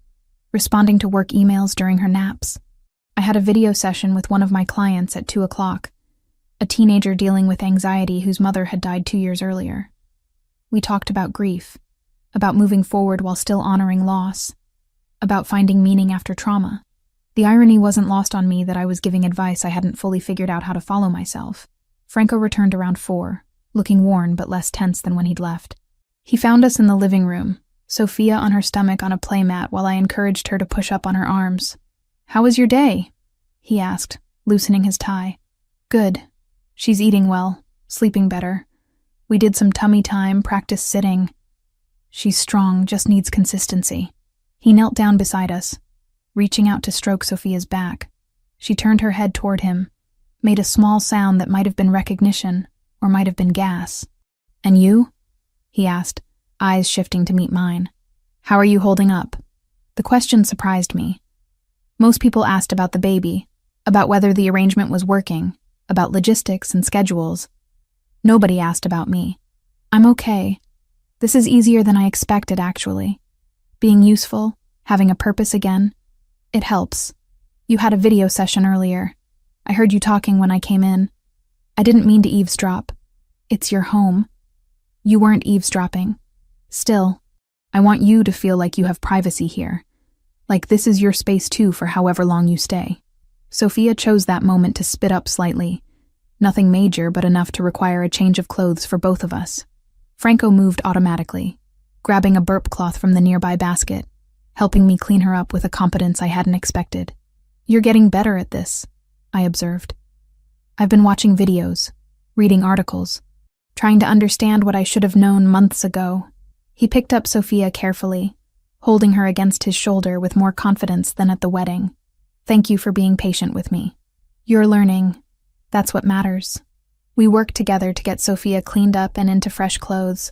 responding to work emails during her naps. I had a video session with one of my clients at 2 o'clock, a teenager dealing with anxiety whose mother had died 2 years earlier. We talked about grief, about moving forward while still honoring loss, about finding meaning after trauma. The irony wasn't lost on me that I was giving advice I hadn't fully figured out how to follow myself. Franco returned around 4, looking worn but less tense than when he'd left. He found us in the living room, Sophia on her stomach on a playmat while I encouraged her to push up on her arms. "How was your day?" he asked, loosening his tie. "Good. She's eating well, sleeping better. We did some tummy time, practice sitting. She's strong, just needs consistency." He knelt down beside us, reaching out to stroke Sophia's back. She turned her head toward him, made a small sound that might have been recognition or might have been gas. "And you?" he asked, eyes shifting to meet mine. "How are you holding up?" The question surprised me. Most people asked about the baby, about whether the arrangement was working, about logistics and schedules. Nobody asked about me. "I'm okay. This is easier than I expected, actually. Being useful, having a purpose again, it helps. You had a video session earlier. I heard you talking when I came in. I didn't mean to eavesdrop. It's your home. You weren't eavesdropping. Still, I want you to feel like you have privacy here. Like this is your space too for however long you stay." Sophia chose that moment to spit up slightly. Nothing major, but enough to require a change of clothes for both of us. Franco moved automatically, grabbing a burp cloth from the nearby basket, helping me clean her up with a competence I hadn't expected. "You're getting better at this," I observed. "I've been watching videos, reading articles, trying to understand what I should have known months ago." He picked up Sophia carefully, holding her against his shoulder with more confidence than at the wedding. "Thank you for being patient with me. You're learning. That's what matters." We worked together to get Sophia cleaned up and into fresh clothes,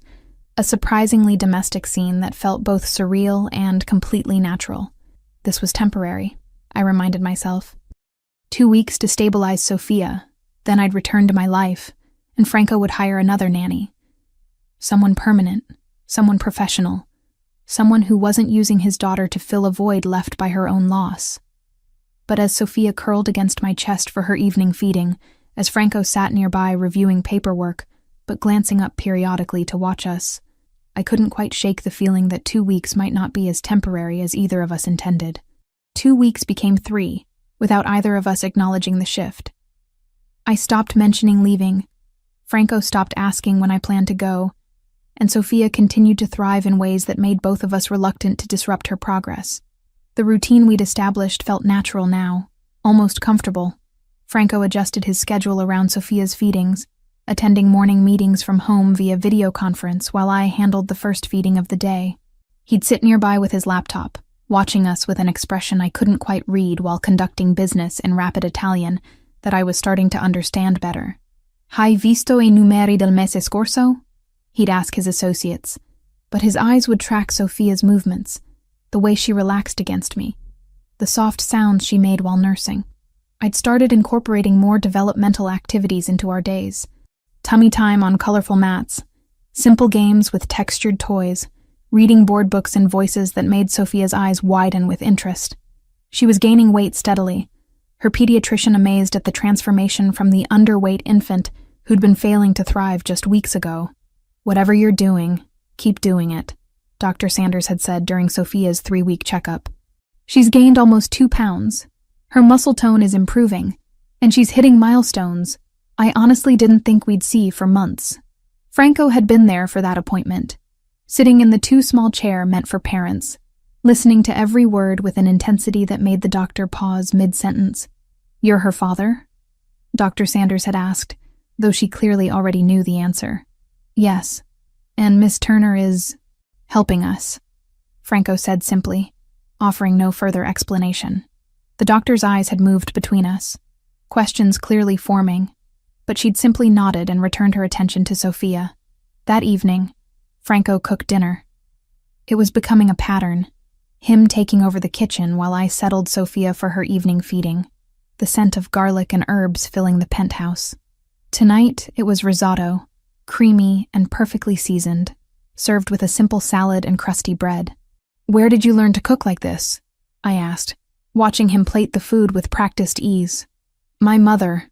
a surprisingly domestic scene that felt both surreal and completely natural. This was temporary, I reminded myself. 2 weeks to stabilize Sophia, then I'd return to my life, and Franco would hire another nanny. Someone permanent, someone professional, someone who wasn't using his daughter to fill a void left by her own loss. But as Sophia curled against my chest for her evening feeding, as Franco sat nearby reviewing paperwork, but glancing up periodically to watch us, I couldn't quite shake the feeling that 2 weeks might not be as temporary as either of us intended. 2 weeks became 3, without either of us acknowledging the shift. I stopped mentioning leaving, Franco stopped asking when I planned to go, and Sophia continued to thrive in ways that made both of us reluctant to disrupt her progress. The routine we'd established felt natural now, almost comfortable. Franco adjusted his schedule around Sophia's feedings, attending morning meetings from home via video conference while I handled the first feeding of the day. He'd sit nearby with his laptop, watching us with an expression I couldn't quite read while conducting business in rapid Italian that I was starting to understand better. Hai visto I numeri del mese scorso? He'd ask his associates, but his eyes would track Sophia's movements, the way she relaxed against me, the soft sounds she made while nursing. I'd started incorporating more developmental activities into our days. Tummy time on colorful mats, simple games with textured toys, reading board books in voices that made Sophia's eyes widen with interest. She was gaining weight steadily, her pediatrician amazed at the transformation from the underweight infant who'd been failing to thrive just weeks ago. "Whatever you're doing, keep doing it," Dr. Sanders had said during Sophia's 3-week checkup. "She's gained almost 2 pounds. Her muscle tone is improving, and she's hitting milestones I honestly didn't think we'd see for months." Franco had been there for that appointment, sitting in the too small chair meant for parents, listening to every word with an intensity that made the doctor pause mid-sentence. "You're her father?" Dr. Sanders had asked, though she clearly already knew the answer. "Yes, and Miss Turner is helping us," Franco said simply, offering no further explanation. The doctor's eyes had moved between us, questions clearly forming, but she'd simply nodded and returned her attention to Sophia. That evening, Franco cooked dinner. It was becoming a pattern, him taking over the kitchen while I settled Sophia for her evening feeding, the scent of garlic and herbs filling the penthouse. Tonight, it was risotto, creamy and perfectly seasoned, served with a simple salad and crusty bread. "Where did you learn to cook like this?" I asked, watching him plate the food with practiced ease. "My mother.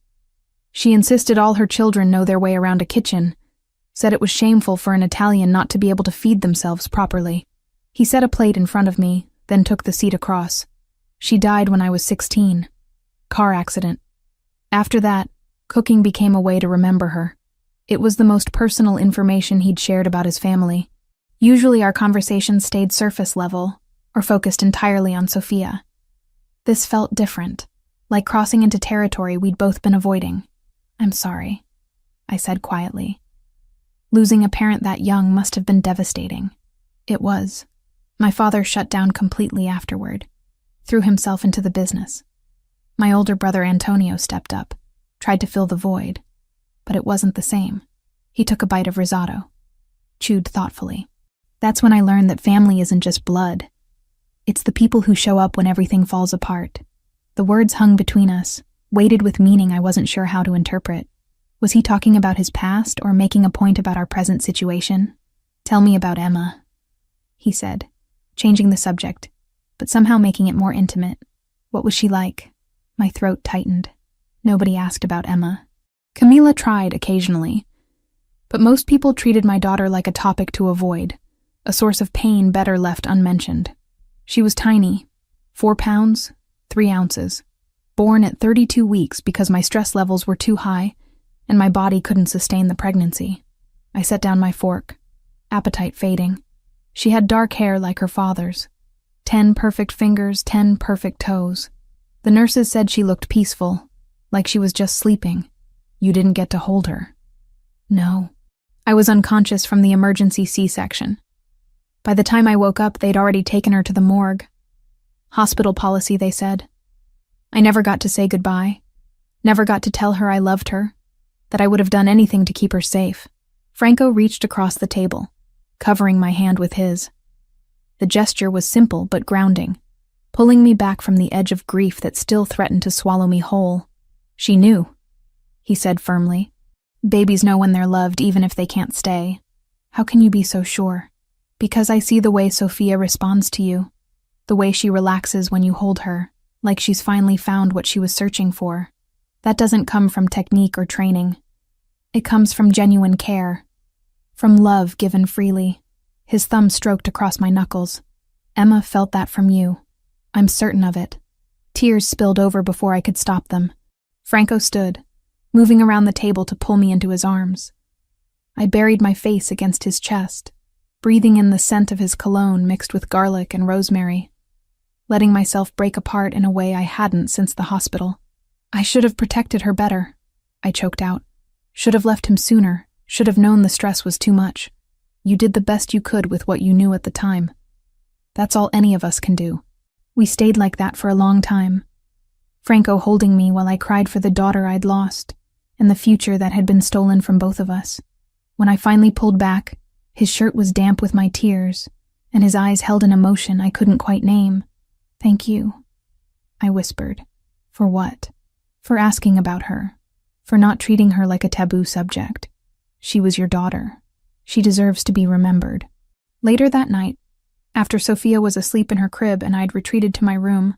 She insisted all her children know their way around a kitchen, said it was shameful for an Italian not to be able to feed themselves properly." He set a plate in front of me, then took the seat across. "She died when I was 16. Car accident. After that, cooking became a way to remember her. It was the most personal information he'd shared about his family. Usually our conversations stayed surface level, or focused entirely on Sophia. This felt different, like crossing into territory we'd both been avoiding. "I'm sorry," I said quietly. Losing a parent that young must have been devastating. It was. My father shut down completely afterward, threw himself into the business. My older brother Antonio stepped up, tried to fill the void, but it wasn't the same. He took a bite of risotto, chewed thoughtfully. "That's when I learned that family isn't just blood. It's the people who show up when everything falls apart." The words hung between us, weighted with meaning I wasn't sure how to interpret. Was he talking about his past or making a point about our present situation? "Tell me about Emma," he said, changing the subject, but somehow making it more intimate. "What was she like?" My throat tightened. Nobody asked about Emma. Camila tried occasionally, but most people treated my daughter like a topic to avoid, a source of pain better left unmentioned. She was tiny, 4 pounds, 3 ounces, born at 32 weeks because my stress levels were too high and my body couldn't sustain the pregnancy. I set down my fork, appetite fading. She had dark hair like her father's, 10 perfect fingers, 10 perfect toes. The nurses said she looked peaceful, like she was just sleeping. "You didn't get to hold her." "No. I was unconscious from the emergency C-section. By the time I woke up, they'd already taken her to the morgue. Hospital policy, they said. I never got to say goodbye, never got to tell her I loved her, that I would have done anything to keep her safe." Franco reached across the table, covering my hand with his. The gesture was simple but grounding, pulling me back from the edge of grief that still threatened to swallow me whole. "She knew," he said firmly. "Babies know when they're loved even if they can't stay." "How can you be so sure?" "Because I see the way Sophia responds to you, the way she relaxes when you hold her, like she's finally found what she was searching for. That doesn't come from technique or training. It comes from genuine care, from love given freely." His thumb stroked across my knuckles. "Emma felt that from you. I'm certain of it." Tears spilled over before I could stop them. Franco stood, moving around the table to pull me into his arms. I buried my face against his chest, breathing in the scent of his cologne mixed with garlic and rosemary, letting myself break apart in a way I hadn't since the hospital. "I should have protected her better," I choked out. "Should have left him sooner, should have known the stress was too much. You did the best you could with what you knew at the time." That's all any of us can do. We stayed like that for a long time. Franco holding me while I cried for the daughter I'd lost and the future that had been stolen from both of us. When I finally pulled back, his shirt was damp with my tears, and his eyes held an emotion I couldn't quite name. "Thank you," I whispered. "For what?" "For asking about her. For not treating her like a taboo subject. She was your daughter. She deserves to be remembered." Later that night, after Sophia was asleep in her crib and I'd retreated to my room,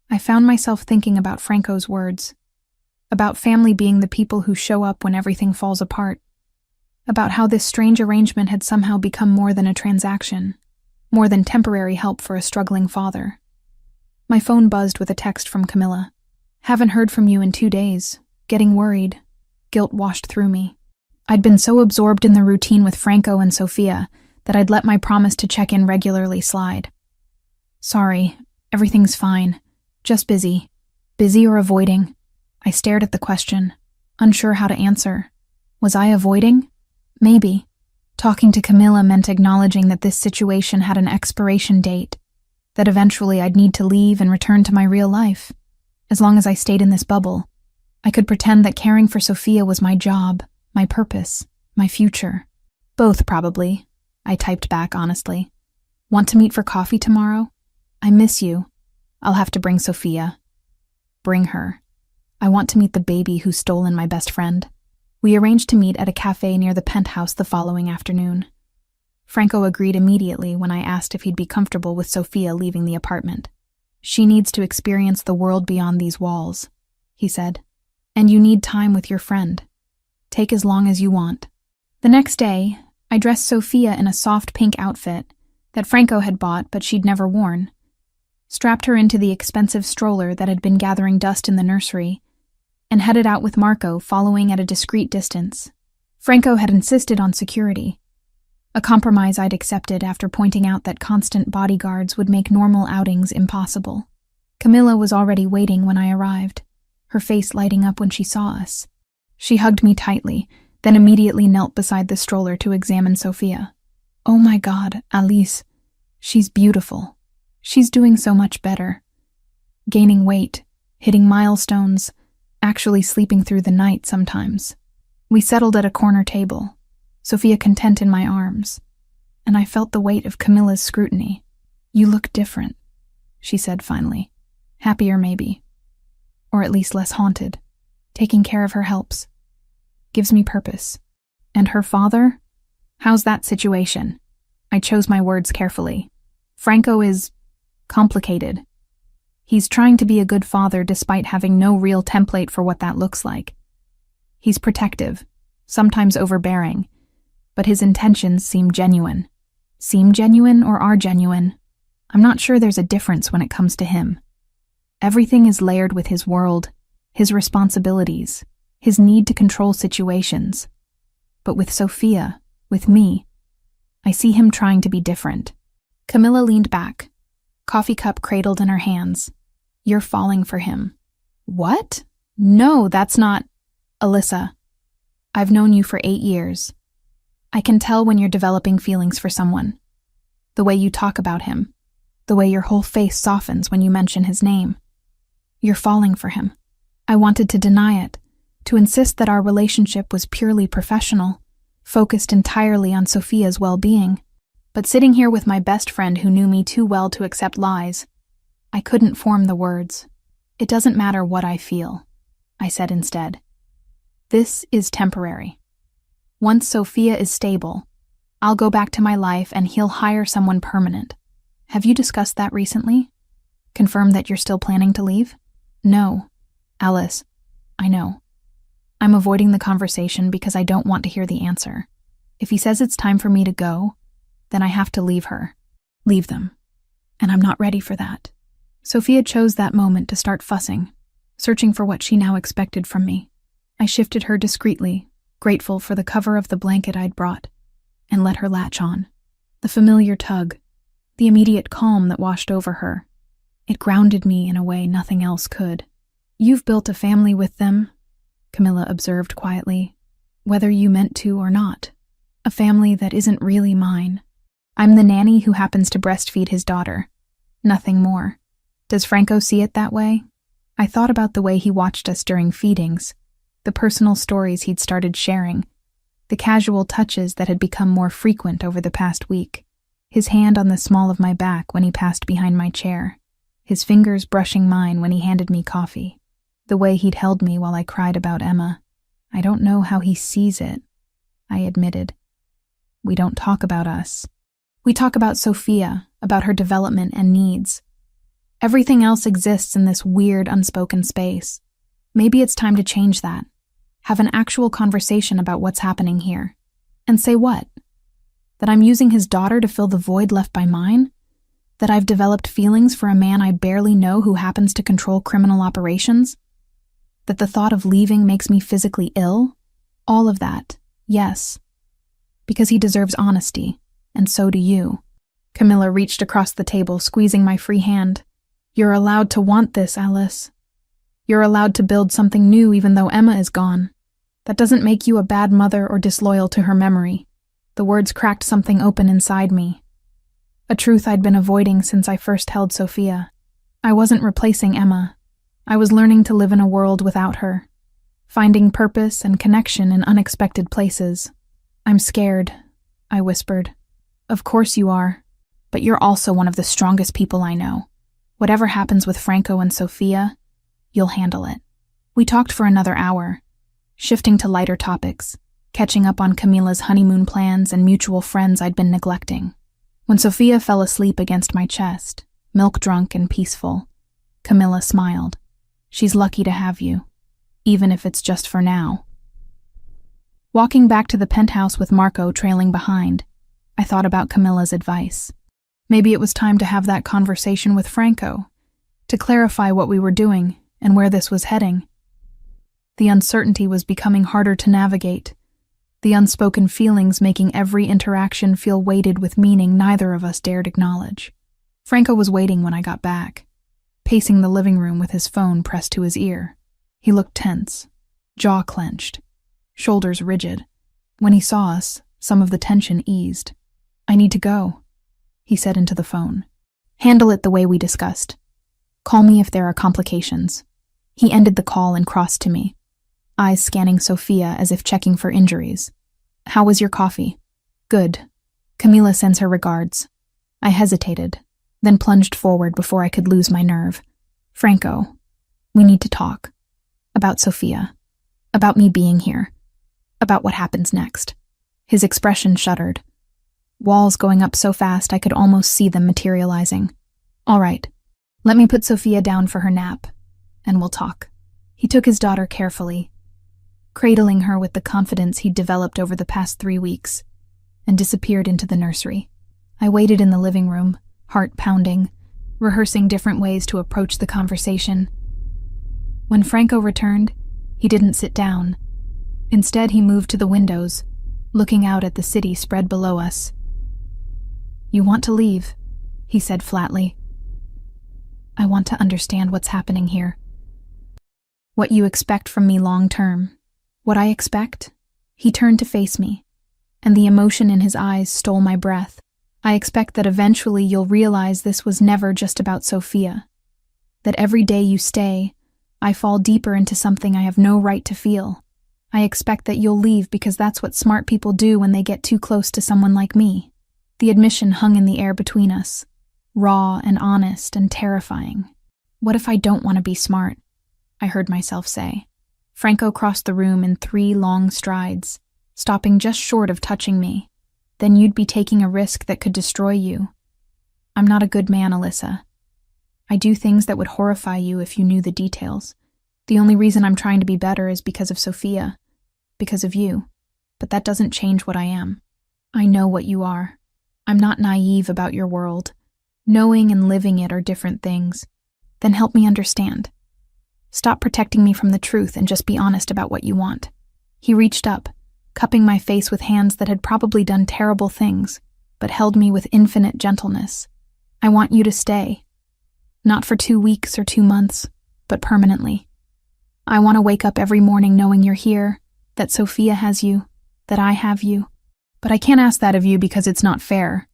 I found myself thinking about Franco's words. About family being the people who show up when everything falls apart. About how this strange arrangement had somehow become more than a transaction, more than temporary help for a struggling father. My phone buzzed with a text from Camilla. "Haven't heard from you in 2 days. Getting worried." Guilt washed through me. I'd been so absorbed in the routine with Franco and Sophia that I'd let my promise to check in regularly slide. "Sorry, everything's fine. Just busy." Busy or avoiding? I stared at the question, unsure how to answer. Was I avoiding? Maybe. Talking to Camilla meant acknowledging that this situation had an expiration date, that eventually I'd need to leave and return to my real life. As long as I stayed in this bubble, I could pretend that caring for Sophia was my job, my purpose, my future. "Both, probably," I typed back honestly. "Want to meet for coffee tomorrow? I miss you. I'll have to bring Sophia." Bring her. I want to meet the baby who's stolen my best friend. We arranged to meet at a cafe near the penthouse the following afternoon. Franco agreed immediately when I asked if he'd be comfortable with Sophia leaving the apartment. "She needs to experience the world beyond these walls," he said. "And you need time with your friend. Take as long as you want." The next day, I dressed Sophia in a soft pink outfit that Franco had bought but she'd never worn, strapped her into the expensive stroller that had been gathering dust in the nursery, and headed out with Marco following at a discreet distance. Franco had insisted on security, a compromise I'd accepted after pointing out that constant bodyguards would make normal outings impossible. Camilla was already waiting when I arrived, her face lighting up when she saw us. She hugged me tightly, then immediately knelt beside the stroller to examine Sophia. "Oh my God, Alice. She's beautiful. She's doing so much better. Gaining weight, hitting milestones, actually sleeping through the night sometimes." We settled at a corner table, Sophia content in my arms, and I felt the weight of Camilla's scrutiny. "You look different," she said finally. "Happier maybe. Or at least less haunted. Taking care of her helps. Gives me purpose." "And her father? How's that situation?" I chose my words carefully. "Franco is complicated. He's trying to be a good father despite having no real template for what that looks like. He's protective, sometimes overbearing, but his intentions seem genuine. Seem genuine or are genuine? I'm not sure there's a difference when it comes to him. Everything is layered with his world, his responsibilities, his need to control situations. But with Sophia, with me, I see him trying to be different." Camilla leaned back, coffee cup cradled in her hands. "You're falling for him." "What? No, that's not—" "Alyssa, I've known you for 8 years. I can tell when you're developing feelings for someone. The way you talk about him, the way your whole face softens when you mention his name. You're falling for him." I wanted to deny it, to insist that our relationship was purely professional, focused entirely on Sophia's well-being. But sitting here with my best friend who knew me too well to accept lies, I couldn't form the words. "It doesn't matter what I feel," I said instead. "This is temporary. Once Sophia is stable, I'll go back to my life and he'll hire someone permanent. Have you discussed that recently? Confirmed that you're still planning to leave?" "No. Alice, I know. I'm avoiding the conversation because I don't want to hear the answer. If he says it's time for me to go, then I have to leave her. Leave them. And I'm not ready for that." Sophia chose that moment to start fussing, searching for what she now expected from me. I shifted her discreetly, grateful for the cover of the blanket I'd brought, and let her latch on. The familiar tug, the immediate calm that washed over her. It grounded me in a way nothing else could. "You've built a family with them," Camilla observed quietly, "whether you meant to or not. A family that isn't really mine." I'm the nanny who happens to breastfeed his daughter. Nothing more. Does Franco see it that way? I thought about the way he watched us during feedings, the personal stories he'd started sharing, the casual touches that had become more frequent over the past week, his hand on the small of my back when he passed behind my chair, his fingers brushing mine when he handed me coffee, the way he'd held me while I cried about Emma. I don't know how he sees it, I admitted. We don't talk about us. We talk about Sophia, about her development and needs. Everything else exists in this weird, unspoken space. Maybe it's time to change that. Have an actual conversation about what's happening here. And say what? That I'm using his daughter to fill the void left by mine? That I've developed feelings for a man I barely know who happens to control criminal operations? That the thought of leaving makes me physically ill? All of that, yes. Because he deserves honesty, and so do you. Camilla reached across the table, squeezing my free hand. You're allowed to want this, Alice. You're allowed to build something new even though Emma is gone. That doesn't make you a bad mother or disloyal to her memory. The words cracked something open inside me. A truth I'd been avoiding since I first held Sophia. I wasn't replacing Emma. I was learning to live in a world without her, finding purpose and connection in unexpected places. I'm scared, I whispered. Of course you are, but you're also one of the strongest people I know. Whatever happens with Franco and Sophia, you'll handle it. We talked for another hour, shifting to lighter topics, catching up on Camila's honeymoon plans and mutual friends I'd been neglecting. When Sophia fell asleep against my chest, milk-drunk and peaceful, Camilla smiled. She's lucky to have you, even if it's just for now. Walking back to the penthouse with Marco trailing behind, I thought about Camilla's advice. Maybe it was time to have that conversation with Franco, to clarify what we were doing and where this was heading. The uncertainty was becoming harder to navigate, the unspoken feelings making every interaction feel weighted with meaning neither of us dared acknowledge. Franco was waiting when I got back, pacing the living room with his phone pressed to his ear. He looked tense, jaw clenched, shoulders rigid. When he saw us, some of the tension eased. I need to go, he said into the phone. Handle it the way we discussed. Call me if there are complications. He ended the call and crossed to me, eyes scanning Sophia as if checking for injuries. How was your coffee? Good. Camila sends her regards. I hesitated, then plunged forward before I could lose my nerve. Franco, we need to talk. About Sophia. About me being here. About what happens next. His expression shuddered. Walls going up so fast I could almost see them materializing. All right, let me put Sophia down for her nap, and we'll talk. He took his daughter carefully, cradling her with the confidence he'd developed over the past 3 weeks, and disappeared into the nursery. I waited in the living room, heart pounding, rehearsing different ways to approach the conversation. When Franco returned, he didn't sit down. Instead, he moved to the windows, looking out at the city spread below us. You want to leave, he said flatly. I want to understand what's happening here. What you expect from me long term. What I expect? He turned to face me, and the emotion in his eyes stole my breath. I expect that eventually you'll realize this was never just about Sophia. That every day you stay, I fall deeper into something I have no right to feel. I expect that you'll leave because that's what smart people do when they get too close to someone like me. The admission hung in the air between us, raw and honest and terrifying. What if I don't want to be smart? I heard myself say. Franco crossed the room in 3 long strides, stopping just short of touching me. Then you'd be taking a risk that could destroy you. I'm not a good man, Alyssa. I do things that would horrify you if you knew the details. The only reason I'm trying to be better is because of Sophia, because of you. But that doesn't change what I am. I know what you are. I'm not naive about your world. Knowing and living it are different things. Then help me understand. Stop protecting me from the truth and just be honest about what you want. He reached up, cupping my face with hands that had probably done terrible things, but held me with infinite gentleness. I want you to stay. Not for 2 weeks or 2 months, but permanently. I want to wake up every morning knowing you're here, that Sophia has you, that I have you. But I can't ask that of you because it's not fair.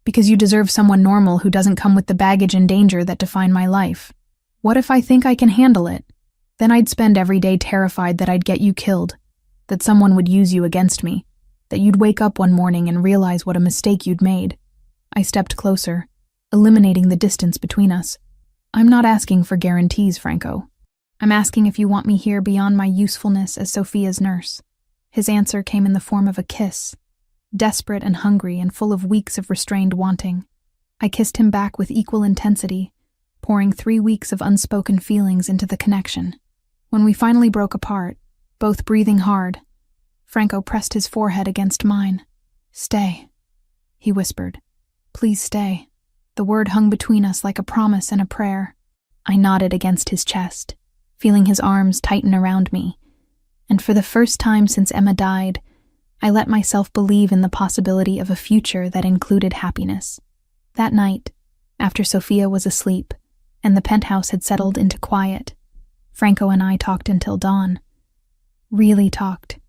Because you deserve someone normal who doesn't come with the baggage and danger that define my life. What if I think I can handle it? Then I'd spend every day terrified that I'd get you killed, that someone would use you against me, that you'd wake up one morning and realize what a mistake you'd made. I stepped closer, eliminating the distance between us. I'm not asking for guarantees, Franco. I'm asking if you want me here beyond my usefulness as Sophia's nurse. His answer came in the form of a kiss, desperate and hungry and full of weeks of restrained wanting. I kissed him back with equal intensity, pouring 3 weeks of unspoken feelings into the connection. When we finally broke apart, both breathing hard, Franco pressed his forehead against mine. "Stay," he whispered. "Please stay." The word hung between us like a promise and a prayer. I nodded against his chest, feeling his arms tighten around me, and for the first time since Emma died, I let myself believe in the possibility of a future that included happiness. That night, after Sophia was asleep and the penthouse had settled into quiet, Franco and I talked until dawn. Really talked.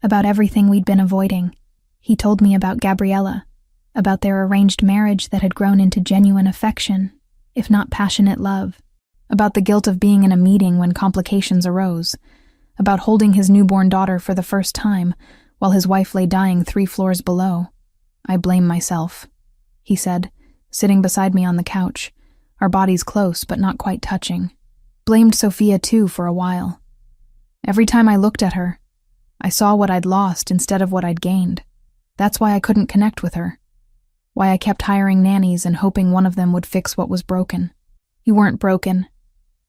About everything we'd been avoiding. He told me about Gabriella, about their arranged marriage that had grown into genuine affection, if not passionate love, about the guilt of being in a meeting when complications arose, about holding his newborn daughter for the first time while his wife lay dying 3 floors below. "I blame myself," he said, sitting beside me on the couch, our bodies close but not quite touching. Blamed Sophia too for a while. Every time I looked at her, I saw what I'd lost instead of what I'd gained. That's why I couldn't connect with her. Why I kept hiring nannies and hoping one of them would fix what was broken. You weren't broken.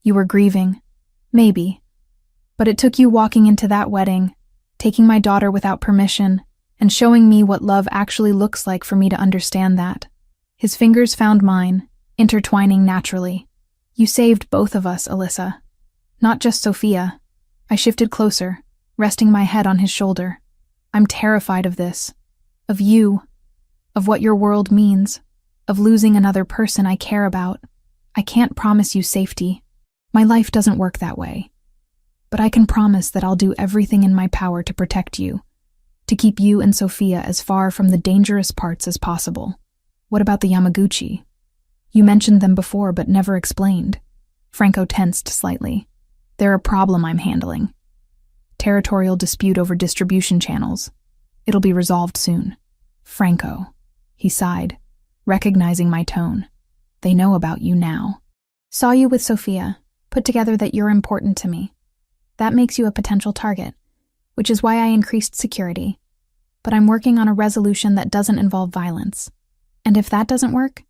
You were grieving. Maybe. But it took you walking into that wedding, taking my daughter without permission, and showing me what love actually looks like for me to understand that. His fingers found mine, intertwining naturally. You saved both of us, Alyssa. Not just Sophia. I shifted closer, resting my head on his shoulder. I'm terrified of this. Of you. Of what your world means. Of losing another person I care about. I can't promise you safety. My life doesn't work that way. But I can promise that I'll do everything in my power to protect you. To keep you and Sophia as far from the dangerous parts as possible. What about the Yamaguchi? You mentioned them before but never explained. Franco tensed slightly. They're a problem I'm handling. Territorial dispute over distribution channels. It'll be resolved soon. Franco. He sighed, recognizing my tone. They know about you now. Saw you with Sophia. Put together that you're important to me. That makes you a potential target, which is why I increased security. But I'm working on a resolution that doesn't involve violence. And if that doesn't work,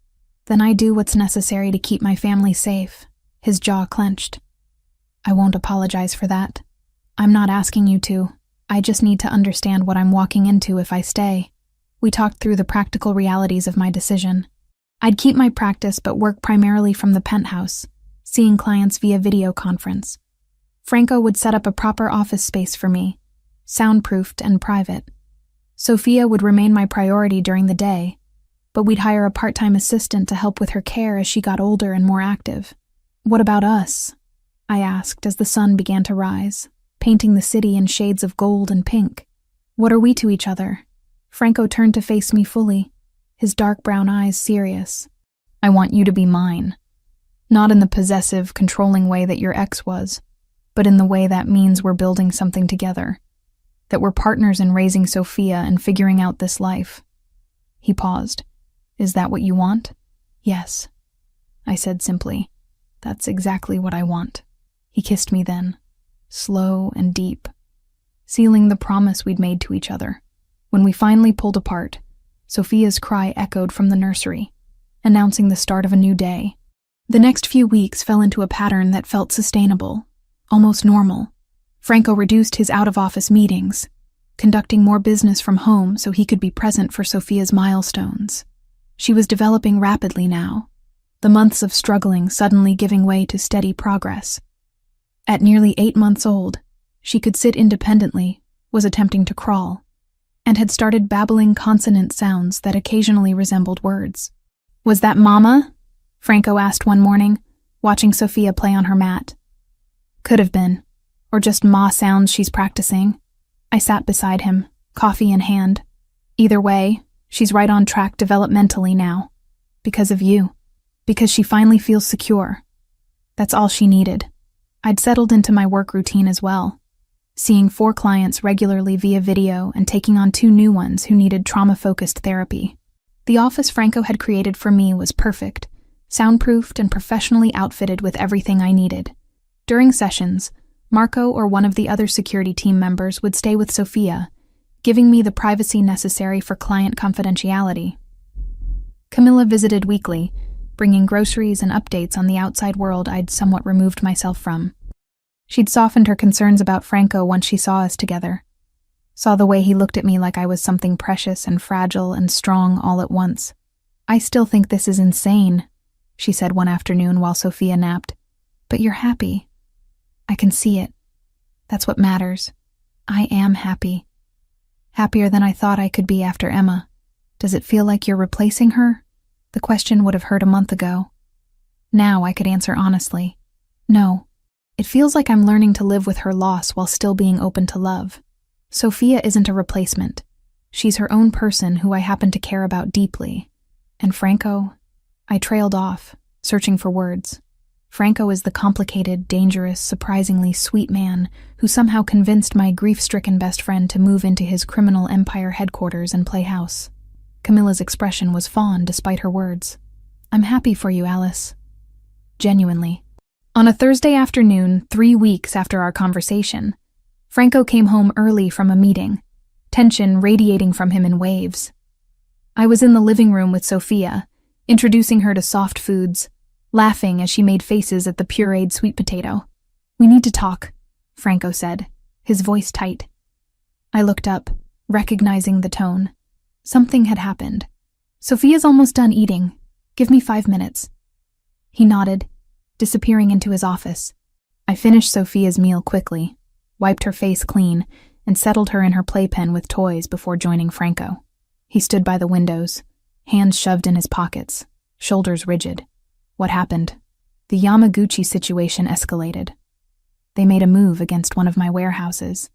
then I do what's necessary to keep my family safe. His jaw clenched. I won't apologize for that. I'm not asking you to. I just need to understand what I'm walking into if I stay. We talked through the practical realities of my decision. I'd keep my practice but work primarily from the penthouse, seeing clients via video conference. Franco would set up a proper office space for me, soundproofed and private. Sophia would remain my priority during the day, but we'd hire a part-time assistant to help with her care as she got older and more active. What about us? I asked as the sun began to rise, painting the city in shades of gold and pink. What are we to each other? Franco turned to face me fully, his dark brown eyes serious. I want you to be mine. Not in the possessive, controlling way that your ex was, but in the way that means we're building something together. That we're partners in raising Sophia and figuring out this life. He paused. Is that what you want? Yes, I said simply. That's exactly what I want. He kissed me then, slow and deep, sealing the promise we'd made to each other. When we finally pulled apart, Sophia's cry echoed from the nursery, announcing the start of a new day. The next few weeks fell into a pattern that felt sustainable, almost normal. Franco reduced his out-of-office meetings, conducting more business from home so he could be present for Sophia's milestones. She was developing rapidly now, the months of struggling suddenly giving way to steady progress. At nearly 8 months old, she could sit independently, was attempting to crawl, and had started babbling consonant sounds that occasionally resembled words. Was that Mama? Franco asked one morning, watching Sophia play on her mat. Could have been, or just ma sounds she's practicing. I sat beside him, coffee in hand. Either way, she's right on track developmentally now. Because of you. Because she finally feels secure. That's all she needed. I'd settled into my work routine as well, seeing 4 clients regularly via video and taking on 2 new ones who needed trauma-focused therapy. The office Franco had created for me was perfect, soundproofed and professionally outfitted with everything I needed. During sessions, Marco or one of the other security team members would stay with Sophia, giving me the privacy necessary for client confidentiality. Camilla visited weekly, bringing groceries and updates on the outside world I'd somewhat removed myself from. She'd softened her concerns about Franco once she saw us together. Saw the way he looked at me like I was something precious and fragile and strong all at once. "I still think this is insane," she said one afternoon while Sophia napped. "But you're happy. I can see it. That's what matters. I am happy. Happier than I thought I could be after Emma. Does it feel like you're replacing her?" The question would have hurt a month ago. Now I could answer honestly. No. It feels like I'm learning to live with her loss while still being open to love. Sophia isn't a replacement. She's her own person who I happen to care about deeply. And Franco? I trailed off, searching for words. Franco is the complicated, dangerous, surprisingly sweet man who somehow convinced my grief-stricken best friend to move into his criminal empire headquarters and play house. Camilla's expression was fond despite her words. "I'm happy for you, Alice." Genuinely. On a Thursday afternoon, 3 weeks after our conversation, Franco came home early from a meeting, tension radiating from him in waves. I was in the living room with Sophia, introducing her to soft foods, laughing as she made faces at the pureed sweet potato. "We need to talk," Franco said, his voice tight. I looked up, recognizing the tone. Something had happened. "Sophia's almost done eating. Give me 5 minutes." He nodded, disappearing into his office. I finished Sophia's meal quickly, wiped her face clean, and settled her in her playpen with toys before joining Franco. He stood by the windows, hands shoved in his pockets, shoulders rigid. What happened? The Yamaguchi situation escalated. They made a move against one of my warehouses,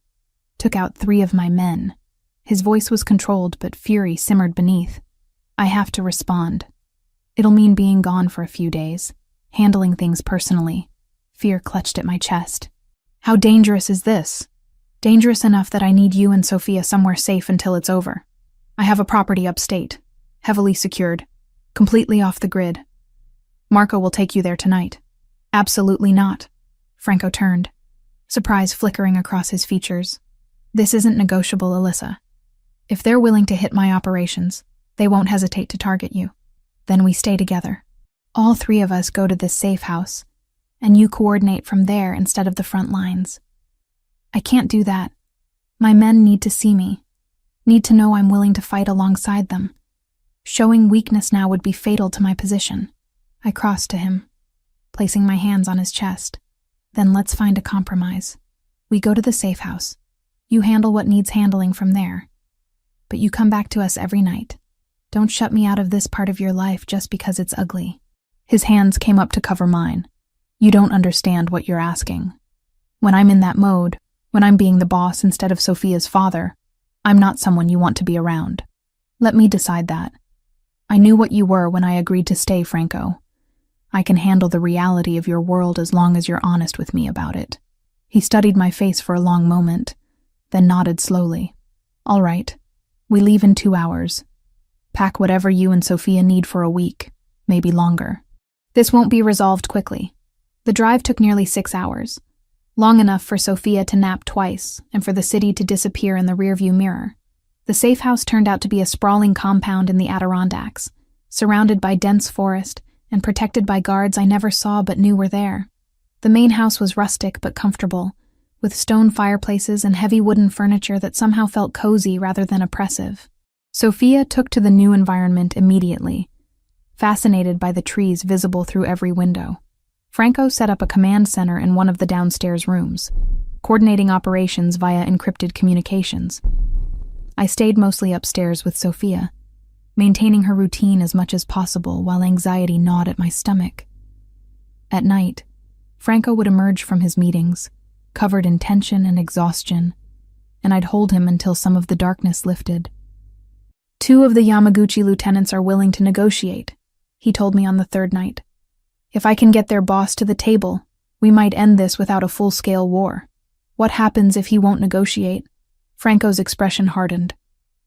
took out 3 of my men. His voice was controlled, but fury simmered beneath. "I have to respond. It'll mean being gone for a few days, handling things personally." Fear clutched at my chest. "How dangerous is this?" "Dangerous enough that I need you and Sophia somewhere safe until it's over. I have a property upstate, heavily secured, completely off the grid. Marco will take you there tonight." "Absolutely not." Franco turned, surprise flickering across his features. "This isn't negotiable, Alyssa. If they're willing to hit my operations, they won't hesitate to target you. Then we stay together. All 3 of us go to this safe house, and you coordinate from there instead of the front lines." "I can't do that. My men need to see me, need to know I'm willing to fight alongside them. Showing weakness now would be fatal to my position." I crossed to him, placing my hands on his chest. "Then let's find a compromise. We go to the safe house. You handle what needs handling from there. But you come back to us every night. Don't shut me out of this part of your life just because it's ugly." His hands came up to cover mine. "You don't understand what you're asking. When I'm in that mode, when I'm being the boss instead of Sophia's father, I'm not someone you want to be around. Let me decide that. I knew what you were when I agreed to stay, Franco. I can handle the reality of your world as long as you're honest with me about it." He studied my face for a long moment, then nodded slowly. "All right. We leave in 2 hours. Pack whatever you and Sophia need for a week, maybe longer. This won't be resolved quickly." The drive took nearly 6 hours, long enough for Sophia to nap twice and for the city to disappear in the rearview mirror. The safe house turned out to be a sprawling compound in the Adirondacks, surrounded by dense forest and protected by guards I never saw but knew were there. The main house was rustic but comfortable, with stone fireplaces and heavy wooden furniture that somehow felt cozy rather than oppressive. Sophia took to the new environment immediately, fascinated by the trees visible through every window. Franco set up a command center in one of the downstairs rooms, coordinating operations via encrypted communications. I stayed mostly upstairs with Sophia, maintaining her routine as much as possible while anxiety gnawed at my stomach. At night, Franco would emerge from his meetings, covered in tension and exhaustion, and I'd hold him until some of the darkness lifted. 2 of the Yamaguchi lieutenants are willing to negotiate, he told me on the third night. If I can get their boss to the table, we might end this without a full-scale war. What happens if he won't negotiate? Franco's expression hardened.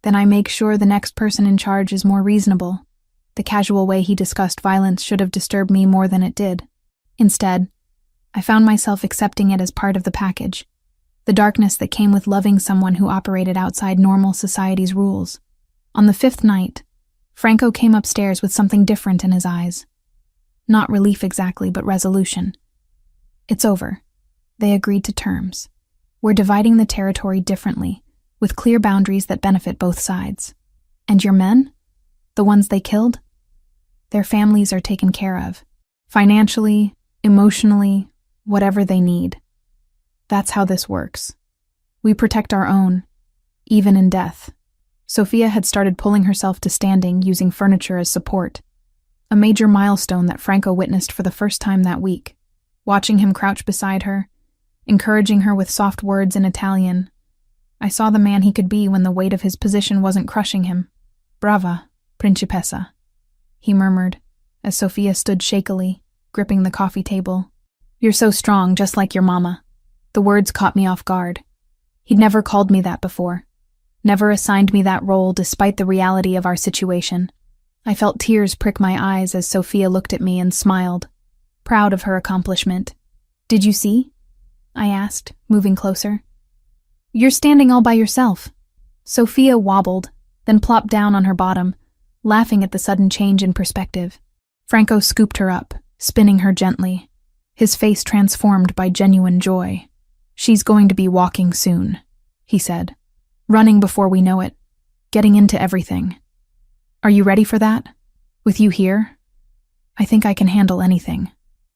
Then I make sure the next person in charge is more reasonable. The casual way he discussed violence should have disturbed me more than it did. Instead, I found myself accepting it as part of the package. The darkness that came with loving someone who operated outside normal society's rules. On the fifth night, Franco came upstairs with something different in his eyes. Not relief exactly, but resolution. It's over. They agreed to terms. We're dividing the territory differently, with clear boundaries that benefit both sides. And your men? The ones they killed? Their families are taken care of. Financially, emotionally, whatever they need. That's how this works. We protect our own, even in death. Sophia had started pulling herself to standing, using furniture as support. A major milestone that Franco witnessed for the first time that week. Watching him crouch beside her, encouraging her with soft words in Italian, I saw the man he could be when the weight of his position wasn't crushing him. Brava, principessa, he murmured, as Sophia stood shakily, gripping the coffee table. You're so strong, just like your mama. The words caught me off guard. He'd never called me that before. Never assigned me that role despite the reality of our situation. I felt tears prick my eyes as Sophia looked at me and smiled, proud of her accomplishment. Did you see? I asked, moving closer. You're standing all by yourself. Sophia wobbled, then plopped down on her bottom, laughing at the sudden change in perspective. Franco scooped her up, spinning her gently, his face transformed by genuine joy. She's going to be walking soon, he said. Running before we know it, getting into everything. Are you ready for that? With you here? I think I can handle anything.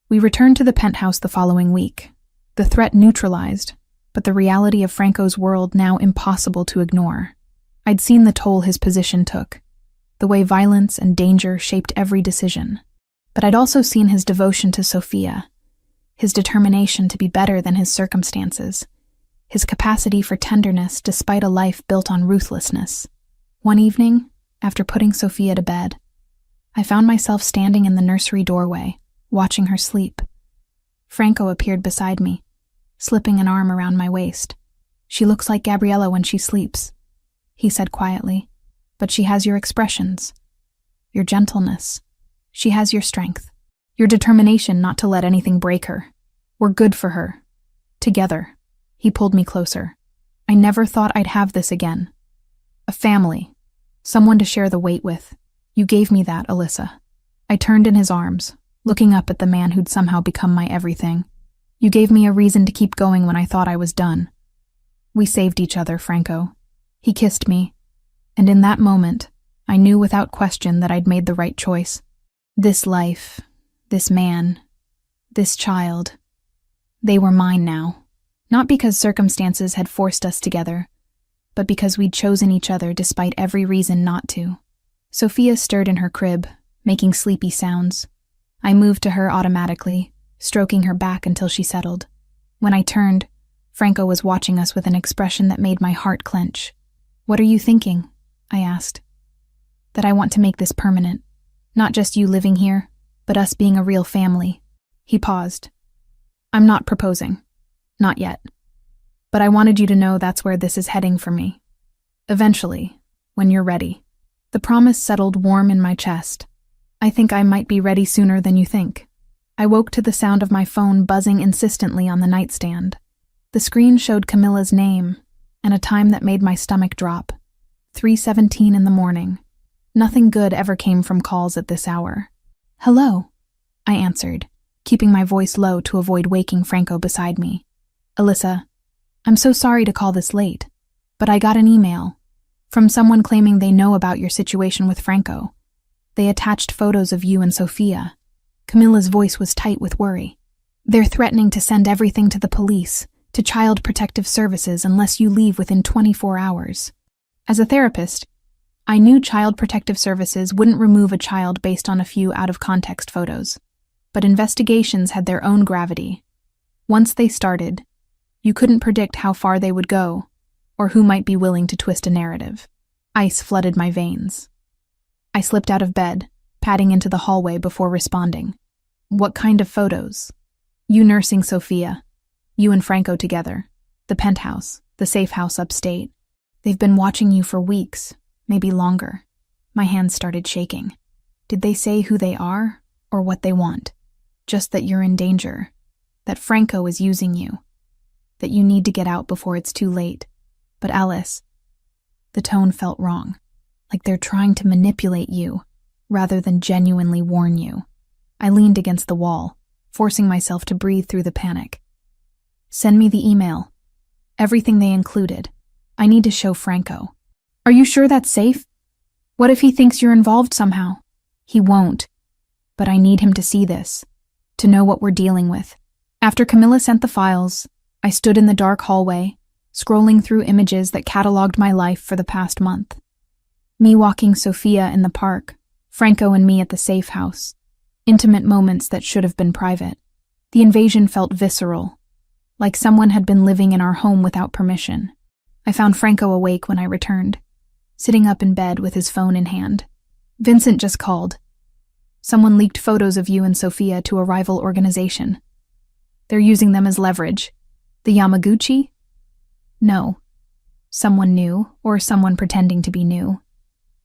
We returned to the penthouse the following week. The threat neutralized, but the reality of Franco's world now impossible to ignore. I'd seen the toll his position took, the way violence and danger shaped every decision. But I'd also seen his devotion to Sophia, his determination to be better than his circumstances, his capacity for tenderness despite a life built on ruthlessness. One evening, after putting Sophia to bed, I found myself standing in the nursery doorway, watching her sleep. Franco appeared beside me, slipping an arm around my waist. She looks like Gabriella when she sleeps, he said quietly, but she has your expressions, your gentleness. She has your strength, your determination not to let anything break her. We're good for her. Together. He pulled me closer. I never thought I'd have this again. A family. Someone to share the weight with. You gave me that, Alyssa. I turned in his arms, looking up at the man who'd somehow become my everything. You gave me a reason to keep going when I thought I was done. We saved each other, Franco. He kissed me, and in that moment, I knew without question that I'd made the right choice. This life, this man, this child, they were mine now. Not because circumstances had forced us together, but because we'd chosen each other despite every reason not to. Sophia stirred in her crib, making sleepy sounds. I moved to her automatically, stroking her back until she settled. When I turned, Franco was watching us with an expression that made my heart clench. What are you thinking? I asked. That I want to make this permanent. Not just you living here, but us being a real family. He paused. I'm not proposing. Not yet. But I wanted you to know that's where this is heading for me. Eventually, when you're ready. The promise settled warm in my chest. I think I might be ready sooner than you think. I woke to the sound of my phone buzzing insistently on the nightstand. The screen showed Camilla's name, and a time that made my stomach drop. 3:17 in the morning. Nothing good ever came from calls at this hour. Hello, I answered, keeping my voice low to avoid waking Franco beside me. Alyssa, I'm so sorry to call this late, but I got an email from someone claiming they know about your situation with Franco. They attached photos of you and Sophia. Camilla's voice was tight with worry. They're threatening to send everything to the police, to Child Protective Services unless you leave within 24 hours. As a therapist, I knew Child Protective Services wouldn't remove a child based on a few out-of-context photos. But investigations had their own gravity. Once they started, you couldn't predict how far they would go, or who might be willing to twist a narrative. Ice flooded my veins. I slipped out of bed, patting into the hallway before responding. What kind of photos? You nursing Sophia. You and Franco together. The penthouse, the safe house upstate. They've been watching you for weeks, maybe longer. My hands started shaking. Did they say who they are or what they want? Just that you're in danger, that Franco is using you, that you need to get out before it's too late. But Alice, the tone felt wrong, like they're trying to manipulate you rather than genuinely warn you. I leaned against the wall, forcing myself to breathe through the panic. Send me the email. Everything they included. I need to show Franco. Are you sure that's safe? What if he thinks you're involved somehow? He won't. But I need him to see this, to know what we're dealing with. After Camilla sent the files, I stood in the dark hallway, scrolling through images that cataloged my life for the past month. Me walking Sophia in the park, Franco and me at the safe house. Intimate moments that should have been private. The invasion felt visceral, like someone had been living in our home without permission. I found Franco awake when I returned, sitting up in bed with his phone in hand. Vincent just called. Someone leaked photos of you and Sophia to a rival organization. They're using them as leverage. The Yamaguchi? No. Someone new, or someone pretending to be new.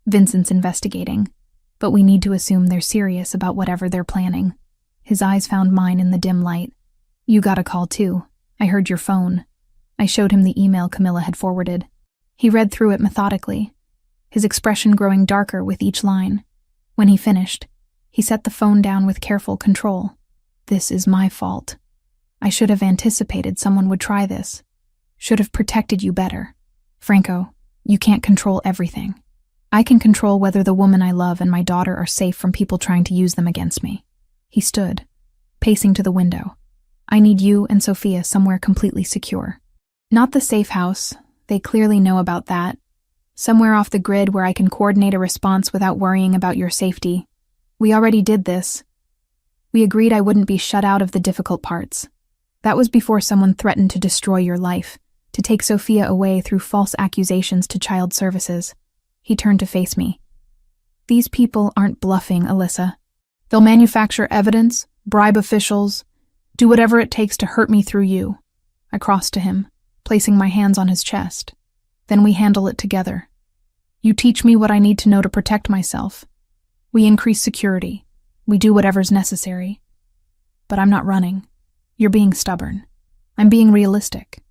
Vincent's investigating, but we need to assume they're serious about whatever they're planning. His eyes found mine in the dim light. You got a call too. I heard your phone. I showed him the email Camilla had forwarded. He read through it methodically, his expression growing darker with each line. When he finished, he set the phone down with careful control. This is my fault. I should have anticipated someone would try this. Should have protected you better. Franco, you can't control everything. I can control whether the woman I love and my daughter are safe from people trying to use them against me. He stood, pacing to the window. I need you and Sophia somewhere completely secure. Not the safe house. They clearly know about that. Somewhere off the grid where I can coordinate a response without worrying about your safety. We already did this. We agreed I wouldn't be shut out of the difficult parts. That was before someone threatened to destroy your life, to take Sophia away through false accusations to child services. He turned to face me. These people aren't bluffing, Alyssa. They'll manufacture evidence, bribe officials, do whatever it takes to hurt me through you. I crossed to him, placing my hands on his chest. Then we handle it together. You teach me what I need to know to protect myself. We increase security. We do whatever's necessary. But I'm not running. You're being stubborn. I'm being realistic.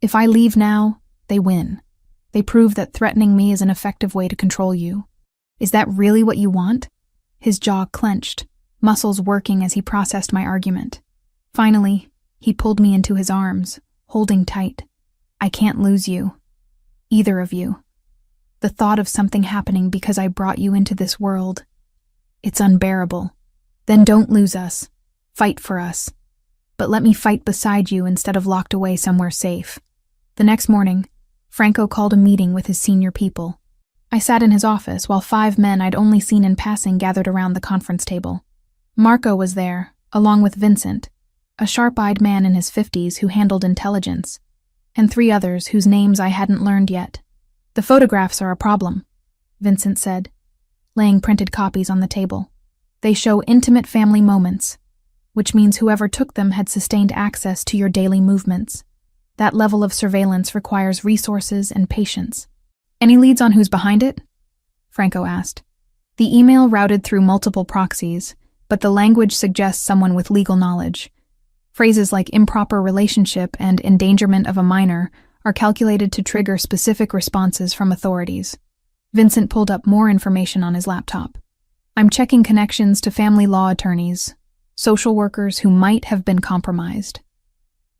If I leave now, they win. They prove that threatening me is an effective way to control you. Is that really what you want? His jaw clenched, muscles working as he processed my argument. Finally, he pulled me into his arms, holding tight. I can't lose you. Either of you. The thought of something happening because I brought you into this world. It's unbearable. Then don't lose us. Fight for us. But let me fight beside you instead of locked away somewhere safe. The next morning, Franco called a meeting with his senior people. I sat in his office while 5 men I'd only seen in passing gathered around the conference table. Marco was there, along with Vincent, a sharp-eyed man in his 50s who handled intelligence, and 3 others whose names I hadn't learned yet. The photographs are a problem, Vincent said, laying printed copies on the table. They show intimate family moments, which means whoever took them had sustained access to your daily movements. That level of surveillance requires resources and patience. Any leads on who's behind it? Franco asked. The email routed through multiple proxies, but the language suggests someone with legal knowledge. Phrases like improper relationship and endangerment of a minor are calculated to trigger specific responses from authorities. Vincent pulled up more information on his laptop. I'm checking connections to family law attorneys, social workers who might have been compromised.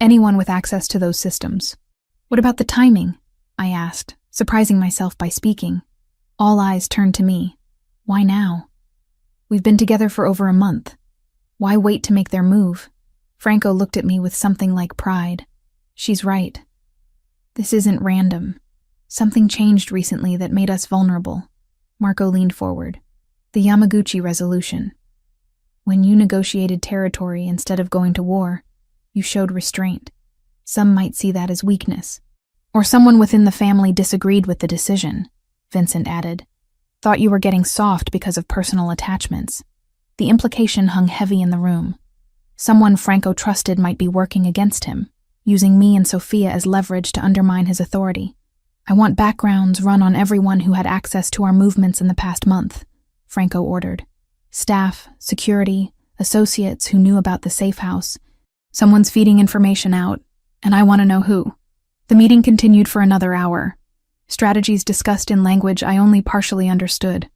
Anyone with access to those systems. What about the timing? I asked, surprising myself by speaking. All eyes turned to me. Why now? We've been together for over a month. Why wait to make their move? Franco looked at me with something like pride. She's right. This isn't random. Something changed recently that made us vulnerable. Marco leaned forward. The Yamaguchi resolution. When you negotiated territory instead of going to war, you showed restraint. Some might see that as weakness. Or someone within the family disagreed with the decision, Vincent added. Thought you were getting soft because of personal attachments. The implication hung heavy in the room. Someone Franco trusted might be working against him, using me and Sophia as leverage to undermine his authority. I want backgrounds run on everyone who had access to our movements in the past month, Franco ordered. Staff, security, associates who knew about the safe house. Someone's feeding information out, and I want to know who. The meeting continued for another hour. Strategies discussed in language I only partially understood.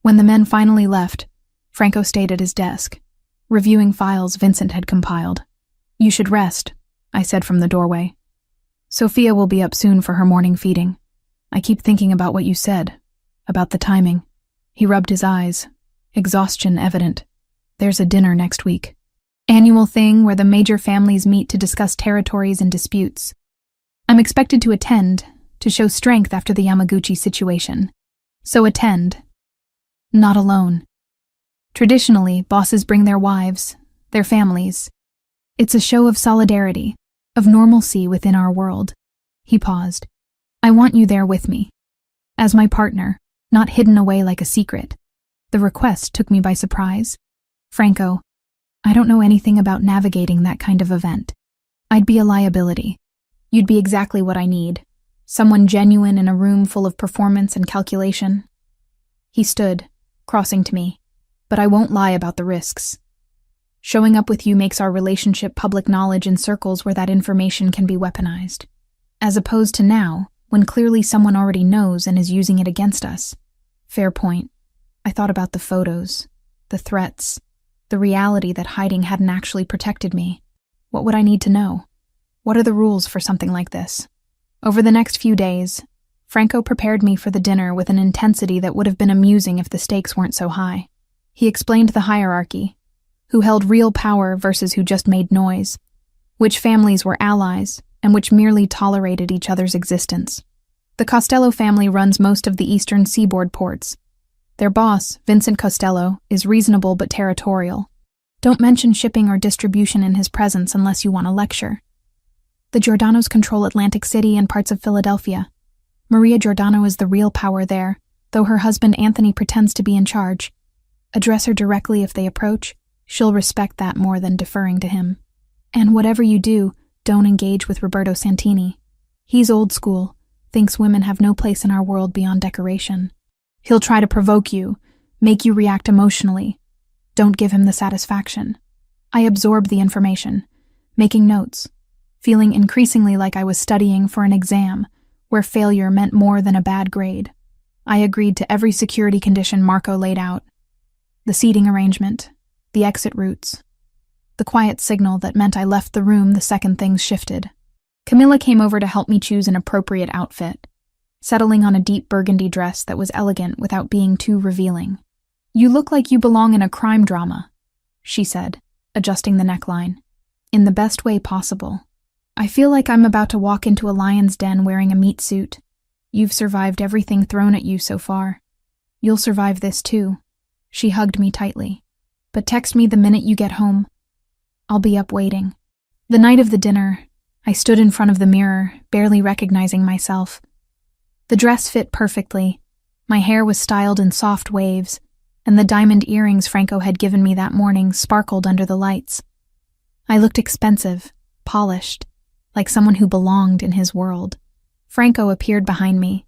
When the men finally left, Franco stayed at his desk, reviewing files Vincent had compiled. You should rest, I said from the doorway. Sophia will be up soon for her morning feeding. I keep thinking about what you said, about the timing. He rubbed his eyes, exhaustion evident. There's a dinner next week. Annual thing where the major families meet to discuss territories and disputes. I'm expected to attend, to show strength after the Yamaguchi situation. So attend. Not alone. Traditionally, bosses bring their wives, their families. It's a show of solidarity, of normalcy within our world. He paused. I want you there with me. As my partner, not hidden away like a secret. The request took me by surprise. Franco, I don't know anything about navigating that kind of event. I'd be a liability. You'd be exactly what I need. Someone genuine in a room full of performance and calculation. He stood, crossing to me. But I won't lie about the risks. Showing up with you makes our relationship public knowledge in circles where that information can be weaponized. As opposed to now, when clearly someone already knows and is using it against us. Fair point. I thought about the photos, the threats, the reality that hiding hadn't actually protected me. What would I need to know? What are the rules for something like this? Over the next few days, Franco prepared me for the dinner with an intensity that would have been amusing if the stakes weren't so high. He explained the hierarchy, who held real power versus who just made noise, which families were allies and which merely tolerated each other's existence. The Costello family runs most of the eastern seaboard ports. Their boss, Vincent Costello, is reasonable but territorial. Don't mention shipping or distribution in his presence unless you want a lecture. The Giordano's control Atlantic City and parts of Philadelphia. Maria Giordano is the real power there, though her husband Anthony pretends to be in charge. Address her directly if they approach. She'll respect that more than deferring to him. And whatever you do, don't engage with Roberto Santini. He's old school, thinks women have no place in our world beyond decoration. He'll try to provoke you, make you react emotionally. Don't give him the satisfaction. I absorbed the information, making notes, feeling increasingly like I was studying for an exam where failure meant more than a bad grade. I agreed to every security condition Marco laid out. The seating arrangement, the exit routes, the quiet signal that meant I left the room the second things shifted. Camilla came over to help me choose an appropriate outfit, settling on a deep burgundy dress that was elegant without being too revealing. You look like you belong in a crime drama, she said, adjusting the neckline. In the best way possible. I feel like I'm about to walk into a lion's den wearing a meat suit. You've survived everything thrown at you so far. You'll survive this too. She hugged me tightly. But text me the minute you get home. I'll be up waiting. The night of the dinner, I stood in front of the mirror, barely recognizing myself. The dress fit perfectly. My hair was styled in soft waves, and the diamond earrings Franco had given me that morning sparkled under the lights. I looked expensive, polished, like someone who belonged in his world. Franco appeared behind me,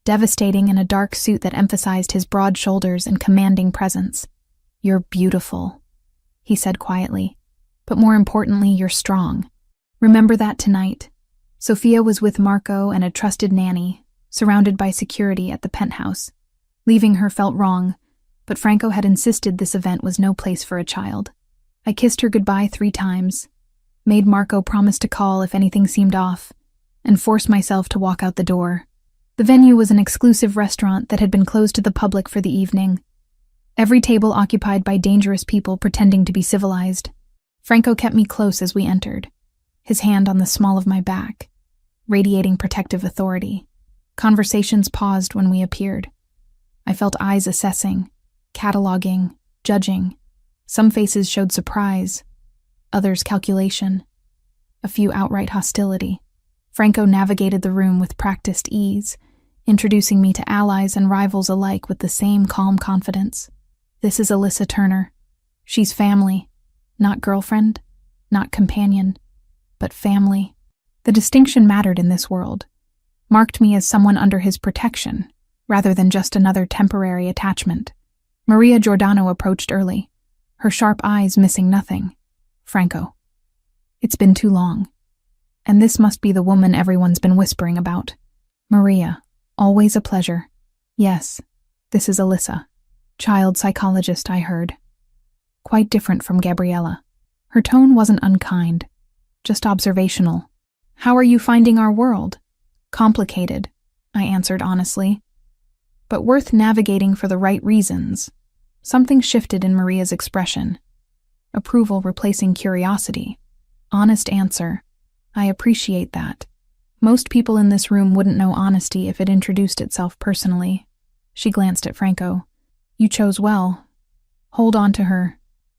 devastating in a dark suit that emphasized his broad shoulders and commanding presence. You're beautiful, he said quietly, but more importantly, you're strong. Remember that tonight. Sophia was with Marco and a trusted nanny, surrounded by security at the penthouse. Leaving her felt wrong, but Franco had insisted this event was no place for a child. I kissed her goodbye 3 times, made Marco promise to call if anything seemed off, and forced myself to walk out the door. The venue was an exclusive restaurant that had been closed to the public for the evening. Every table occupied by dangerous people pretending to be civilized. Franco kept me close as we entered, his hand on the small of my back, radiating protective authority. Conversations paused when we appeared. I felt eyes assessing, cataloging, judging. Some faces showed surprise, others calculation, a few outright hostility. Franco navigated the room with practiced ease, introducing me to allies and rivals alike with the same calm confidence. This is Alyssa Turner. She's family, not girlfriend, not companion, but family. The distinction mattered in this world, marked me as someone under his protection, rather than just another temporary attachment. Maria Giordano approached early, her sharp eyes missing nothing. Franco. It's been too long. And this must be the woman everyone's been whispering about. Maria. Always a pleasure. Yes, this is Alyssa. Child psychologist, I heard. Quite different from Gabriella. Her tone wasn't unkind, just observational. How are you finding our world? Complicated, I answered honestly. But worth navigating for the right reasons. Something shifted in Maria's expression. Approval replacing curiosity. Honest answer. I appreciate that. Most people in this room wouldn't know honesty if it introduced itself personally. She glanced at Franco. You chose well. Hold on to her.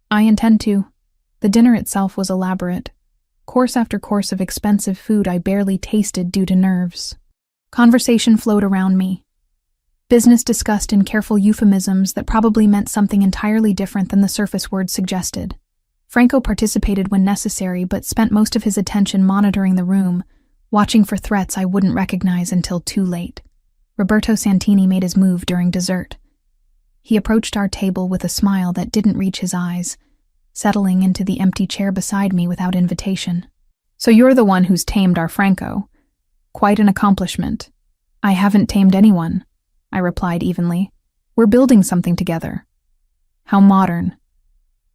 I intend to. The dinner itself was elaborate. Course after course of expensive food I barely tasted due to nerves. Conversation flowed around me. Business discussed in careful euphemisms that probably meant something entirely different than the surface words suggested. Franco participated when necessary but spent most of his attention monitoring the room, watching for threats I wouldn't recognize until too late. Roberto Santini made his move during dessert. He approached our table with a smile that didn't reach his eyes, settling into the empty chair beside me without invitation. So you're the one who's tamed our Franco. Quite an accomplishment. I haven't tamed anyone, I replied evenly. We're building something together. How modern.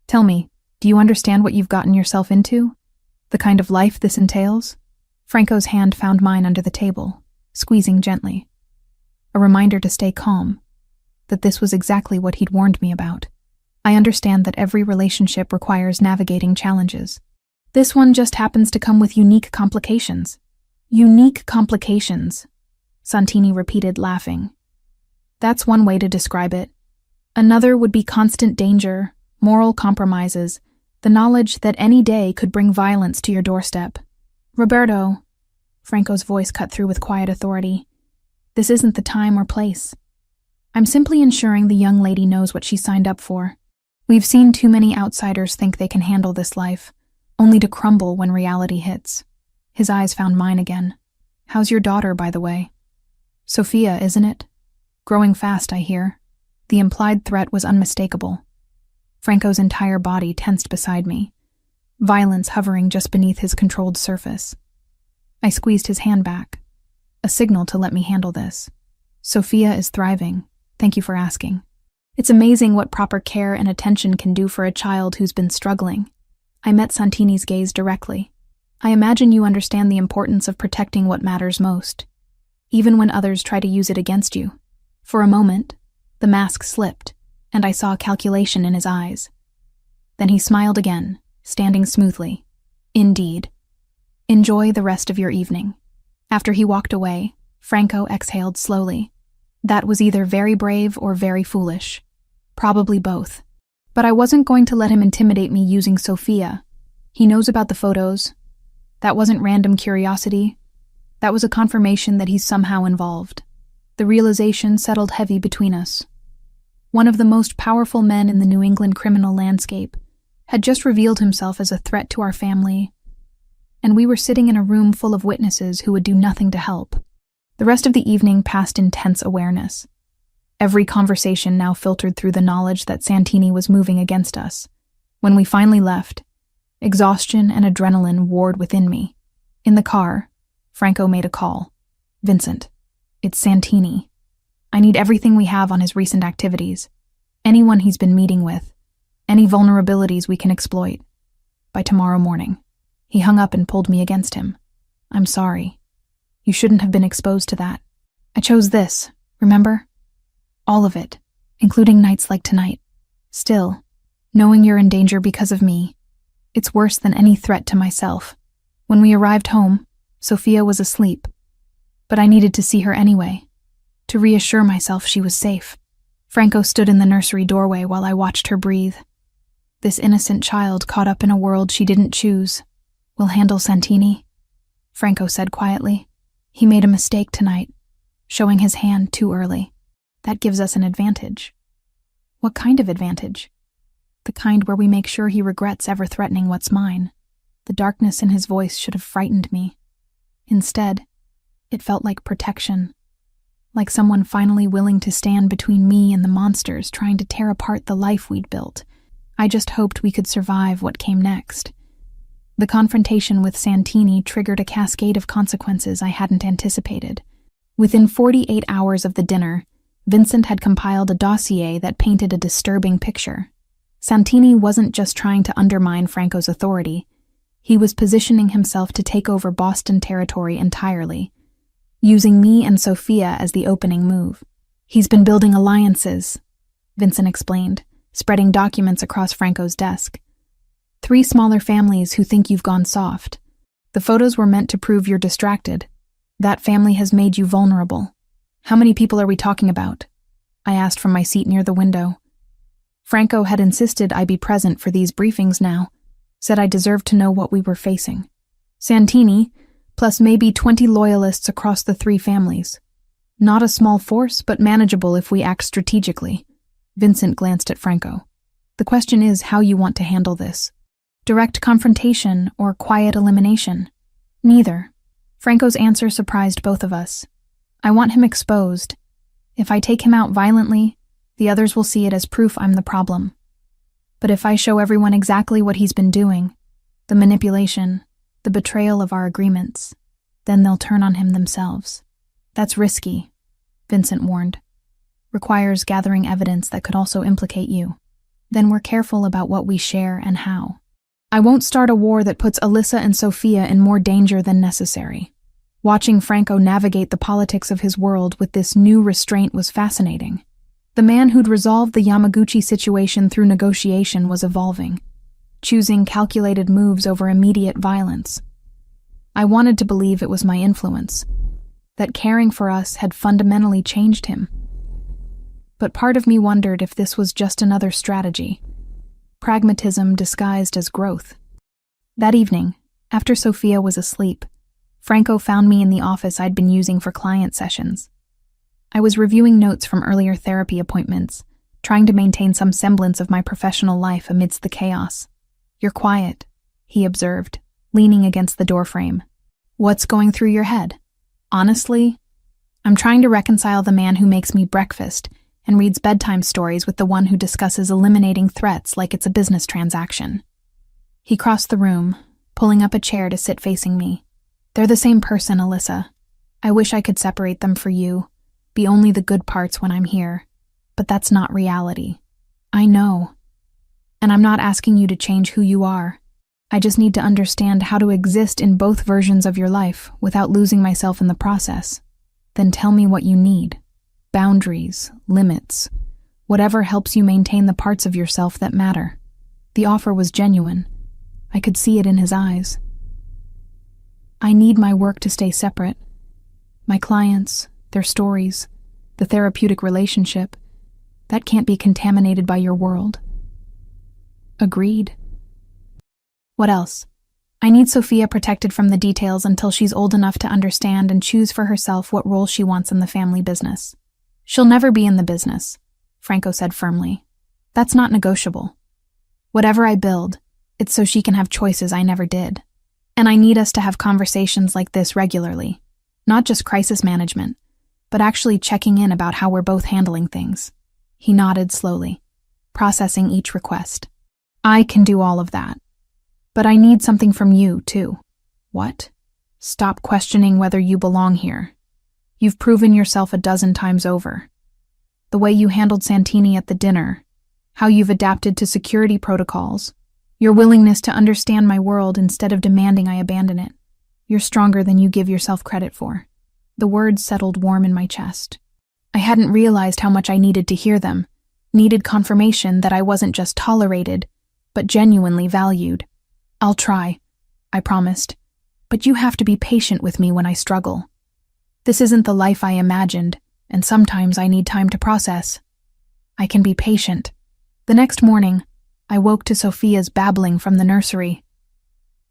Tell me, do you understand what you've gotten yourself into? The kind of life this entails? Franco's hand found mine under the table, squeezing gently. A reminder to stay calm, that this was exactly what he'd warned me about. I understand that every relationship requires navigating challenges. This one just happens to come with unique complications. Unique complications, Santini repeated, laughing. That's one way to describe it. Another would be constant danger, moral compromises, the knowledge that any day could bring violence to your doorstep. Roberto, Franco's voice cut through with quiet authority, this isn't the time or place. I'm simply ensuring the young lady knows what she signed up for. We've seen too many outsiders think they can handle this life, only to crumble when reality hits. His eyes found mine again. How's your daughter, by the way? Sophia, isn't it? Growing fast, I hear. The implied threat was unmistakable. Franco's entire body tensed beside me, violence hovering just beneath his controlled surface. I squeezed his hand back, a signal to let me handle this. Sophia is thriving. Thank you for asking. It's amazing what proper care and attention can do for a child who's been struggling. I met Santini's gaze directly. I imagine you understand the importance of protecting what matters most, even when others try to use it against you. For a moment, the mask slipped, and I saw calculation in his eyes. Then he smiled again, standing smoothly. Indeed. Enjoy the rest of your evening. After he walked away, Franco exhaled slowly. That was either very brave or very foolish. Probably both. But I wasn't going to let him intimidate me using Sophia. He knows about the photos. That wasn't random curiosity. That was a confirmation that he's somehow involved. The realization settled heavy between us. One of the most powerful men in the New England criminal landscape had just revealed himself as a threat to our family, and we were sitting in a room full of witnesses who would do nothing to help. The rest of the evening passed in tense awareness. Every conversation now filtered through the knowledge that Santini was moving against us. When we finally left, exhaustion and adrenaline warred within me. In the car, Franco made a call. Vincent, it's Santini. I need everything we have on his recent activities, anyone he's been meeting with, any vulnerabilities we can exploit. By tomorrow morning. He hung up and pulled me against him. I'm sorry. You shouldn't have been exposed to that. I chose this, remember? All of it, including nights like tonight. Still, knowing you're in danger because of me, it's worse than any threat to myself. When we arrived home, Sophia was asleep, but I needed to see her anyway, to reassure myself she was safe. Franco stood in the nursery doorway while I watched her breathe. This innocent child caught up in a world she didn't choose. We'll handle Santini, Franco said quietly. He made a mistake tonight. showing his hand too early. That gives us an advantage. What kind of advantage? The kind where we make sure he regrets ever threatening what's mine. The darkness in his voice should have frightened me. Instead, it felt like protection. Like someone finally willing to stand between me and the monsters trying to tear apart the life we'd built. I just hoped we could survive what came next. The confrontation with Santini triggered a cascade of consequences I hadn't anticipated. Within 48 hours of the dinner, Vincent had compiled a dossier that painted a disturbing picture. Santini wasn't just trying to undermine Franco's authority. He was positioning himself to take over Boston territory entirely, using me and Sophia as the opening move. He's been building alliances, Vincent explained, spreading documents across Franco's desk. 3 smaller families who think you've gone soft. The photos were meant to prove you're distracted. That family has made you vulnerable. How many people are we talking about? I asked from my seat near the window. Franco had insisted I be present for these briefings now, said I deserved to know what we were facing. Santini, plus maybe 20 loyalists across the 3 families. Not a small force, but manageable if we act strategically. Vincent glanced at Franco. The question is how you want to handle this. Direct confrontation or quiet elimination? Neither. Franco's answer surprised both of us. I want him exposed. If I take him out violently, the others will see it as proof I'm the problem. But if I show everyone exactly what he's been doing, the manipulation, the betrayal of our agreements, then they'll turn on him themselves. That's risky, Vincent warned. Requires gathering evidence that could also implicate you. Then we're careful about what we share and how. I won't start a war that puts Alyssa and Sophia in more danger than necessary. Watching Franco navigate the politics of his world with this new restraint was fascinating. The man who'd resolved the Yamaguchi situation through negotiation was evolving, choosing calculated moves over immediate violence. I wanted to believe it was my influence, that caring for us had fundamentally changed him. But part of me wondered if this was just another strategy, pragmatism disguised as growth. That evening, after Sophia was asleep, Franco found me in the office I'd been using for client sessions. I was reviewing notes from earlier therapy appointments, trying to maintain some semblance of my professional life amidst the chaos. You're quiet, he observed, leaning against the doorframe. What's going through your head? Honestly, I'm trying to reconcile the man who makes me breakfast and reads bedtime stories with the one who discusses eliminating threats like it's a business transaction. He crossed the room, pulling up a chair to sit facing me. They're the same person, Alyssa. I wish I could separate them for you, be only the good parts when I'm here. But that's not reality. I know. And I'm not asking you to change who you are. I just need to understand how to exist in both versions of your life without losing myself in the process. Then tell me what you need. Boundaries, limits, whatever helps you maintain the parts of yourself that matter. The offer was genuine. I could see it in his eyes. I need my work to stay separate. My clients, their stories, the therapeutic relationship, that can't be contaminated by your world. Agreed. What else? I need Sophia protected from the details until she's old enough to understand and choose for herself what role she wants in the family business. She'll never be in the business, Franco said firmly. That's not negotiable. Whatever I build, it's so she can have choices I never did. And I need us to have conversations like this regularly. Not just crisis management, but actually checking in about how we're both handling things. He nodded slowly, processing each request. I can do all of that. But I need something from you, too. What? Stop questioning whether you belong here. You've proven yourself a dozen times over. The way you handled Santini at the dinner, how you've adapted to security protocols, your willingness to understand my world instead of demanding I abandon it. You're stronger than you give yourself credit for. The words settled warm in my chest. I hadn't realized how much I needed to hear them, needed confirmation that I wasn't just tolerated, but genuinely valued. I'll try, I promised, but you have to be patient with me when I struggle. This isn't the life I imagined, and sometimes I need time to process. I can be patient. The next morning, I woke to Sophia's babbling from the nursery.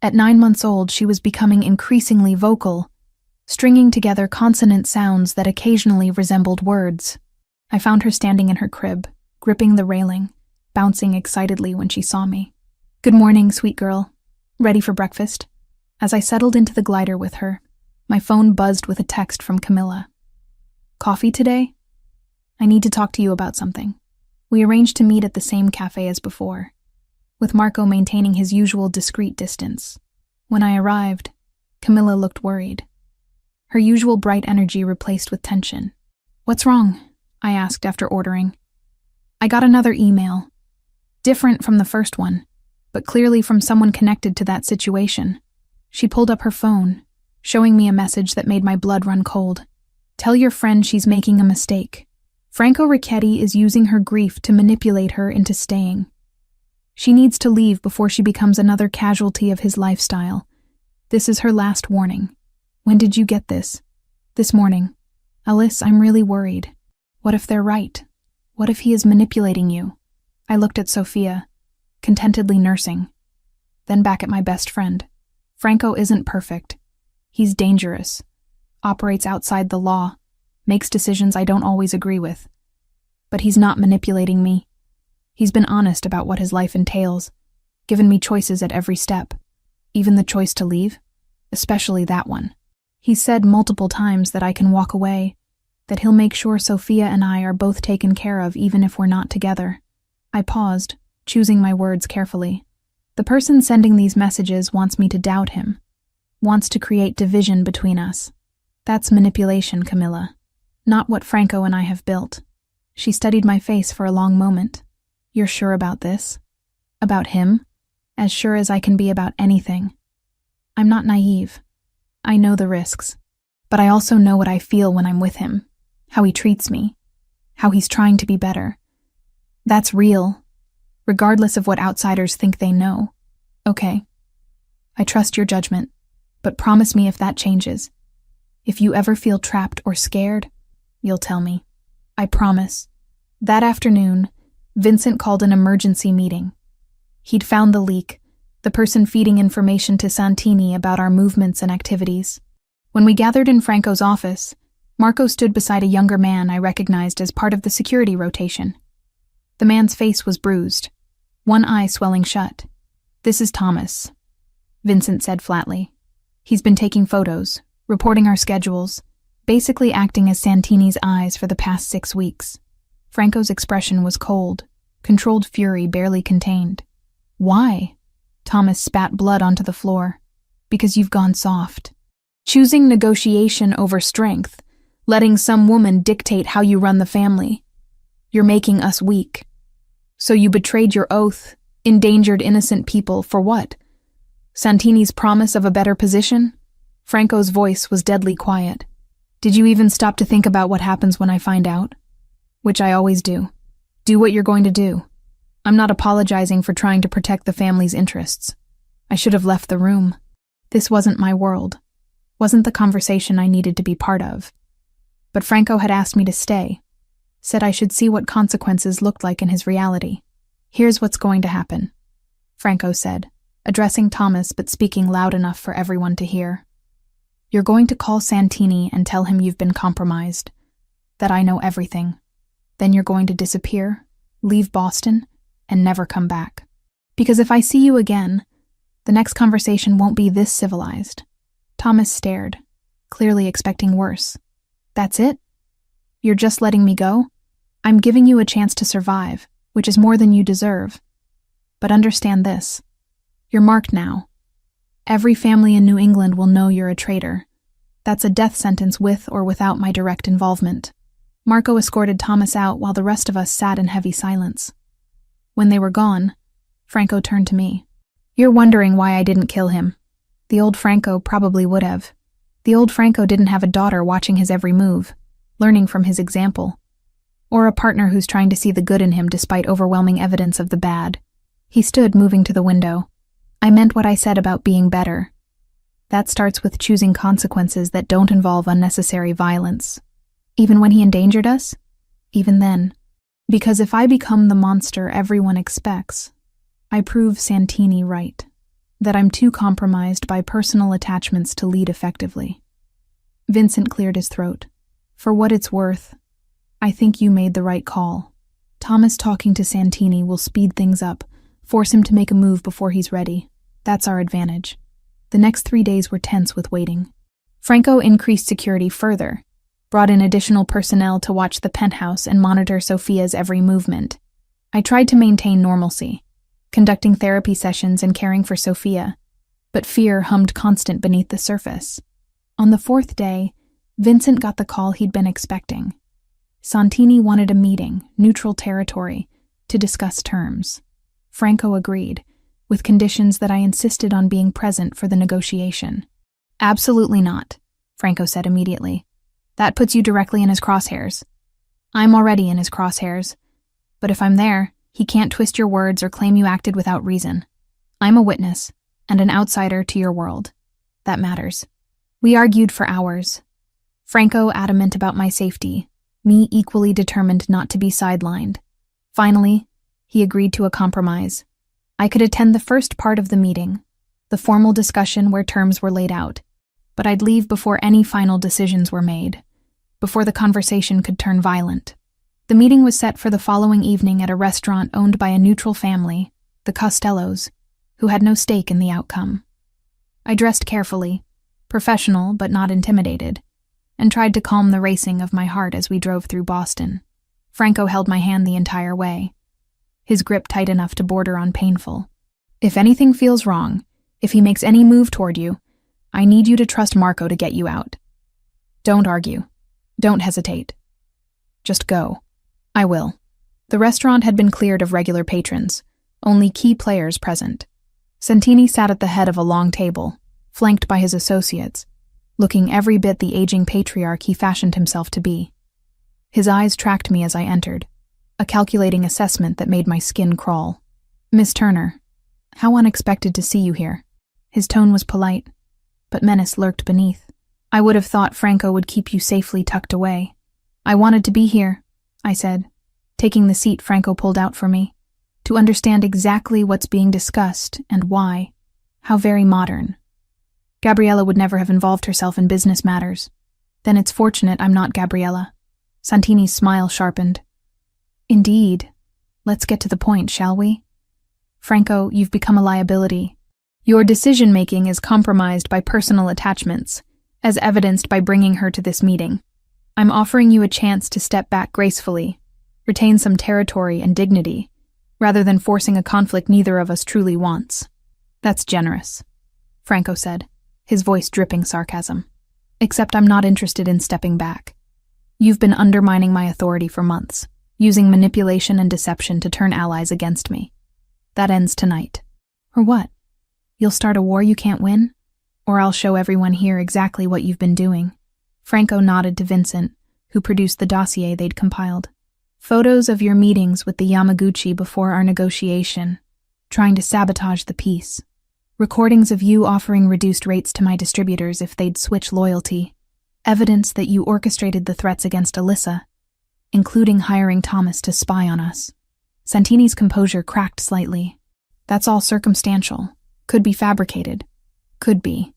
At 9 months old, she was becoming increasingly vocal, stringing together consonant sounds that occasionally resembled words. I found her standing in her crib, gripping the railing, bouncing excitedly when she saw me. "Good morning, sweet girl. Ready for breakfast?" As I settled into the glider with her, my phone buzzed with a text from Camilla. "Coffee today? I need to talk to you about something." We arranged to meet at the same cafe as before, with Marco maintaining his usual discreet distance. When I arrived, Camilla looked worried, her usual bright energy replaced with tension. "What's wrong?" I asked after ordering. "I got another email. Different from the first one, but clearly from someone connected to that situation." She pulled up her phone, showing me a message that made my blood run cold. "Tell your friend she's making a mistake. Franco Ricchetti is using her grief to manipulate her into staying. She needs to leave before she becomes another casualty of his lifestyle. This is her last warning." "When did you get this?" "This morning. Alice, I'm really worried. What if they're right? What if he is manipulating you?" I looked at Sophia, contentedly nursing, then back at my best friend. "Franco isn't perfect. He's dangerous, operates outside the law, makes decisions I don't always agree with. But he's not manipulating me. He's been honest about what his life entails, given me choices at every step, even the choice to leave, especially that one. He's said multiple times that I can walk away, that he'll make sure Sophia and I are both taken care of even if we're not together." I paused, choosing my words carefully. The person sending these messages wants me to doubt him, wants to create division between us. That's manipulation, Camilla, not what Franco and I have built. She studied my face for a long moment. "You're sure about this? About him? As sure as I can be about anything. I'm not naive. I know the risks. But I also know what I feel when I'm with him, how he treats me, how he's trying to be better. That's real, regardless of what outsiders think they know." "Okay. I trust your judgment, but promise me if that changes. If you ever feel trapped or scared, you'll tell me." "I promise." That afternoon, Vincent called an emergency meeting. He'd found the leak, the person feeding information to Santini about our movements and activities. When we gathered in Franco's office, Marco stood beside a younger man I recognized as part of the security rotation. The man's face was bruised, one eye swelling shut. "This is Thomas," Vincent said flatly. "He's been taking photos, reporting our schedules, basically acting as Santini's eyes for the past 6 weeks." Franco's expression was cold, controlled fury barely contained. "Why?" Thomas spat blood onto the floor. "Because you've gone soft. Choosing negotiation over strength, letting some woman dictate how you run the family. You're making us weak. So you betrayed your oath, endangered innocent people, for what? Santini's promise of a better position?" Franco's voice was deadly quiet. "Did you even stop to think about what happens when I find out?" "Which I always do. Do what you're going to do. I'm not apologizing for trying to protect the family's interests. I should have left the room. This wasn't my world. Wasn't the conversation I needed to be part of. But Franco had asked me to stay, said I should see what consequences looked like in his reality. "Here's what's going to happen," Franco said, addressing Thomas but speaking loud enough for everyone to hear. "You're going to call Santini and tell him you've been compromised, that I know everything. Then you're going to disappear, leave Boston, and never come back. Because if I see you again, the next conversation won't be this civilized." Thomas stared, clearly expecting worse. "That's it? You're just letting me go? I'm giving you a chance to survive, which is more than you deserve. But understand this. You're marked now. Every family in New England will know you're a traitor. That's a death sentence with or without my direct involvement." Marco escorted Thomas out while the rest of us sat in heavy silence. When they were gone, Franco turned to me. "You're wondering why I didn't kill him. The old Franco probably would have. The old Franco didn't have a daughter watching his every move, learning from his example, or a partner who's trying to see the good in him despite overwhelming evidence of the bad." He stood, moving to the window. "I meant what I said about being better. That starts with choosing consequences that don't involve unnecessary violence. Even when he endangered us? Even then. Because if I become the monster everyone expects, I prove Santini right, that I'm too compromised by personal attachments to lead effectively. Vincent cleared his throat. For what it's worth, I think you made the right call. Thomas talking to Santini will speed things up, force him to make a move before he's ready. That's our advantage. The next 3 days were tense with waiting. Franco increased security further, brought in additional personnel to watch the penthouse and monitor Sophia's every movement. I tried to maintain normalcy, conducting therapy sessions and caring for Sophia, but fear hummed constant beneath the surface. On the 4th day, Vincent got the call he'd been expecting. Santini wanted a meeting, neutral territory, to discuss terms. Franco agreed, with conditions that I insisted on being present for the negotiation. Absolutely not, Franco said immediately. That puts you directly in his crosshairs. I'm already in his crosshairs, but if I'm there, he can't twist your words or claim you acted without reason. I'm a witness, and an outsider to your world. That matters. We argued for hours. Franco adamant about my safety, me equally determined not to be sidelined. Finally, he agreed to a compromise. I could attend the first part of the meeting, the formal discussion where terms were laid out, but I'd leave before any final decisions were made, before the conversation could turn violent. The meeting was set for the following evening at a restaurant owned by a neutral family, the Costellos, who had no stake in the outcome. I dressed carefully, professional but not intimidated, and tried to calm the racing of my heart as we drove through Boston. Franco held my hand the entire way, his grip tight enough to border on painful. If anything feels wrong, if he makes any move toward you, I need you to trust Marco to get you out. Don't argue. Don't hesitate. Just go. I will. The restaurant had been cleared of regular patrons, only key players present. Santini sat at the head of a long table, flanked by his associates, looking every bit the aging patriarch he fashioned himself to be. His eyes tracked me as I entered, a calculating assessment that made my skin crawl. Miss Turner, how unexpected to see you here. His tone was polite, but menace lurked beneath. I would have thought Franco would keep you safely tucked away. I wanted to be here, I said, taking the seat Franco pulled out for me, to understand exactly what's being discussed and why. How very modern. Gabriella would never have involved herself in business matters. Then it's fortunate I'm not Gabriella. Santini's smile sharpened. Indeed. Let's get to the point, shall we? Franco, you've become a liability. Your decision-making is compromised by personal attachments, as evidenced by bringing her to this meeting. I'm offering you a chance to step back gracefully, retain some territory and dignity, rather than forcing a conflict neither of us truly wants. That's generous, Franco said, his voice dripping sarcasm. Except I'm not interested in stepping back. You've been undermining my authority for months, using manipulation and deception to turn allies against me. That ends tonight. Or what? You'll start a war you can't win? Or I'll show everyone here exactly what you've been doing. Franco nodded to Vincent, who produced the dossier they'd compiled. Photos of your meetings with the Yamaguchi before our negotiation, trying to sabotage the peace. Recordings of you offering reduced rates to my distributors if they'd switch loyalty. Evidence that you orchestrated the threats against Alyssa, including hiring Thomas to spy on us. Santini's composure cracked slightly. That's all circumstantial. Could be fabricated. Could be.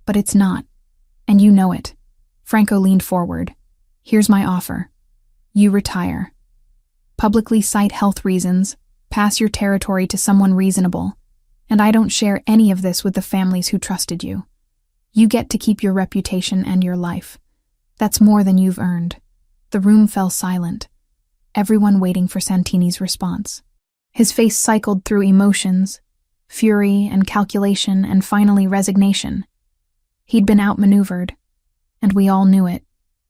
But it's not. And you know it. Franco leaned forward. Here's my offer. You retire. Publicly cite health reasons, pass your territory to someone reasonable, and I don't share any of this with the families who trusted you. You get to keep your reputation and your life. That's more than you've earned. The room fell silent, everyone waiting for Santini's response. His face cycled through emotions, fury and calculation, and finally resignation. He'd been outmaneuvered, and we all knew it.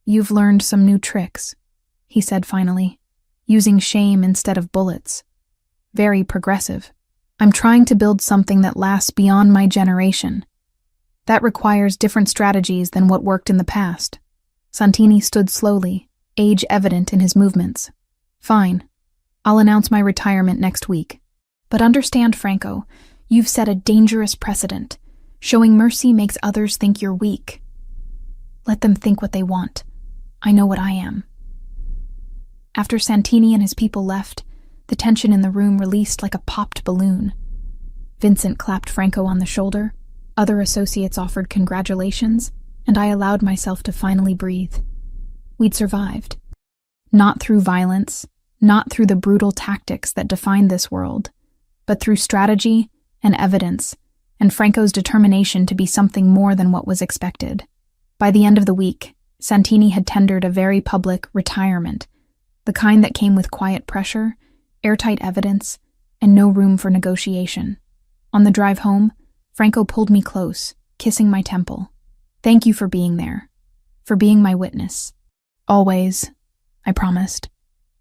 You've learned some new tricks, he said finally, using shame instead of bullets. Very progressive. I'm trying to build something that lasts beyond my generation. That requires different strategies than what worked in the past. Santini stood slowly, age evident in his movements. Fine. I'll announce my retirement next week. But understand, Franco, you've set a dangerous precedent. Showing mercy makes others think you're weak. Let them think what they want. I know what I am. After Santini and his people left, the tension in the room released like a popped balloon. Vincent clapped Franco on the shoulder, other associates offered congratulations, and I allowed myself to finally breathe. We'd survived. Not through violence, not through the brutal tactics that defined this world, but through strategy and evidence, and Franco's determination to be something more than what was expected. By the end of the week, Santini had tendered a very public retirement, the kind that came with quiet pressure, airtight evidence, and no room for negotiation. On the drive home, Franco pulled me close, kissing my temple. "Thank you for being there, for being my witness. Always," I promised,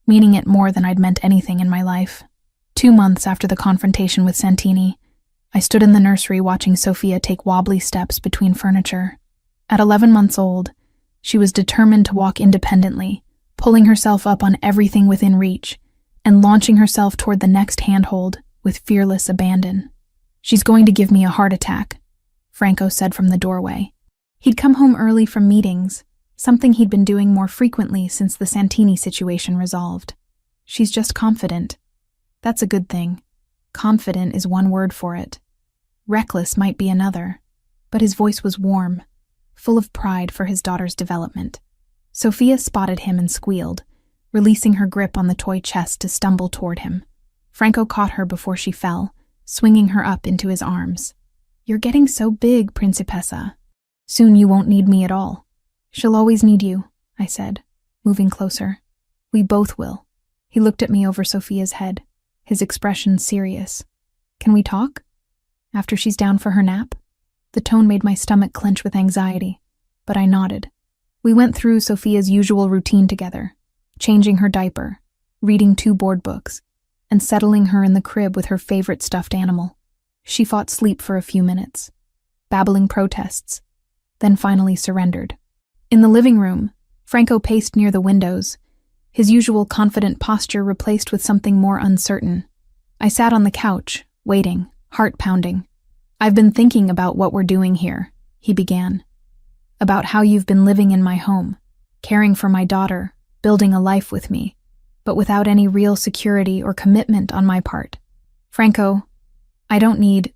meaning it more than I'd meant anything in my life. 2 months after the confrontation with Santini, I stood in the nursery watching Sophia take wobbly steps between furniture. At 11 months old, she was determined to walk independently, pulling herself up on everything within reach, and launching herself toward the next handhold with fearless abandon. "She's going to give me a heart attack," Franco said from the doorway. He'd come home early from meetings, something he'd been doing more frequently since the Santini situation resolved. "She's just confident. That's a good thing. Confident is one word for it. Reckless might be another." But his voice was warm, full of pride for his daughter's development. Sophia spotted him and squealed, releasing her grip on the toy chest to stumble toward him. Franco caught her before she fell, swinging her up into his arms. "You're getting so big, Principessa. Soon you won't need me at all." "She'll always need you," I said, moving closer. "We both will." He looked at me over Sophia's head, his expression serious. "Can we talk? After she's down for her nap?" The tone made my stomach clench with anxiety, but I nodded. We went through Sophia's usual routine together, changing her diaper, reading 2 board books, and settling her in the crib with her favorite stuffed animal. She fought sleep for a few minutes, babbling protests, then finally surrendered. In the living room, Franco paced near the windows, his usual confident posture replaced with something more uncertain. I sat on the couch, waiting, heart pounding. "I've been thinking about what we're doing here," he began. "About how you've been living in my home, caring for my daughter, building a life with me, but without any real security or commitment on my part. Franco, I don't need—"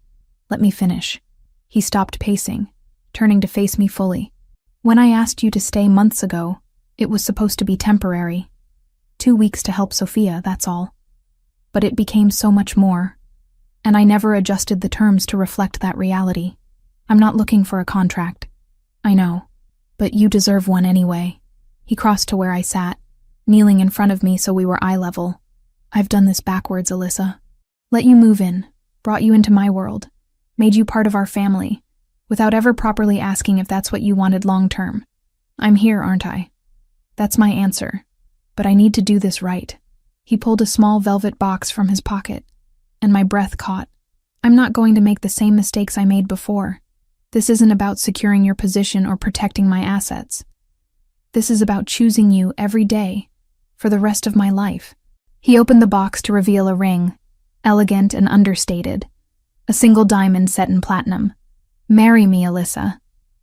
"Let me finish." He stopped pacing, turning to face me fully. "When I asked you to stay months ago, it was supposed to be temporary. 2 weeks to help Sophia, that's all. But it became so much more, and I never adjusted the terms to reflect that reality. I'm not looking for a contract. I know, but you deserve one anyway." He crossed to where I sat, kneeling in front of me so we were eye level. "I've done this backwards, Alyssa. Let you move in, brought you into my world, made you part of our family, without ever properly asking if that's what you wanted long-term. I'm here, aren't I? That's my answer. But I need to do this right." He pulled a small velvet box from his pocket, and my breath caught. "I'm not going to make the same mistakes I made before. This isn't about securing your position or protecting my assets. This is about choosing you every day, for the rest of my life." He opened the box to reveal a ring, elegant and understated, a single diamond set in platinum. "Marry me, Alyssa.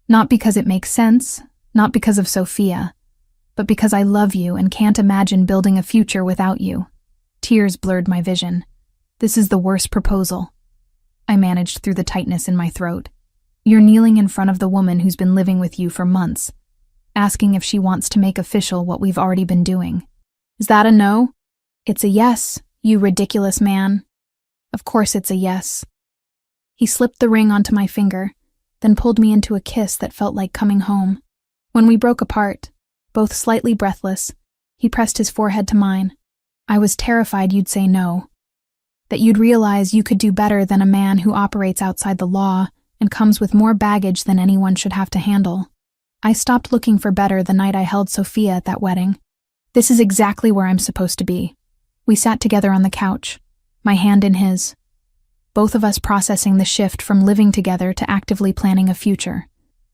Not because it makes sense, not because of Sophia, but because I love you and can't imagine building a future without you." Tears blurred my vision. "This is the worst proposal," I managed through the tightness in my throat. "You're kneeling in front of the woman who's been living with you for months, asking if she wants to make official what we've already been doing. Is that a no?" "It's a yes, you ridiculous man." "Of course it's a yes." He slipped the ring onto my finger, then pulled me into a kiss that felt like coming home. When we broke apart, both slightly breathless, he pressed his forehead to mine. "I was terrified you'd say no, that you'd realize you could do better than a man who operates outside the law and comes with more baggage than anyone should have to handle. I stopped looking for better the night I held Sophia at that wedding. This is exactly where I'm supposed to be." We sat together on the couch, my hand in his, both of us processing the shift from living together to actively planning a future.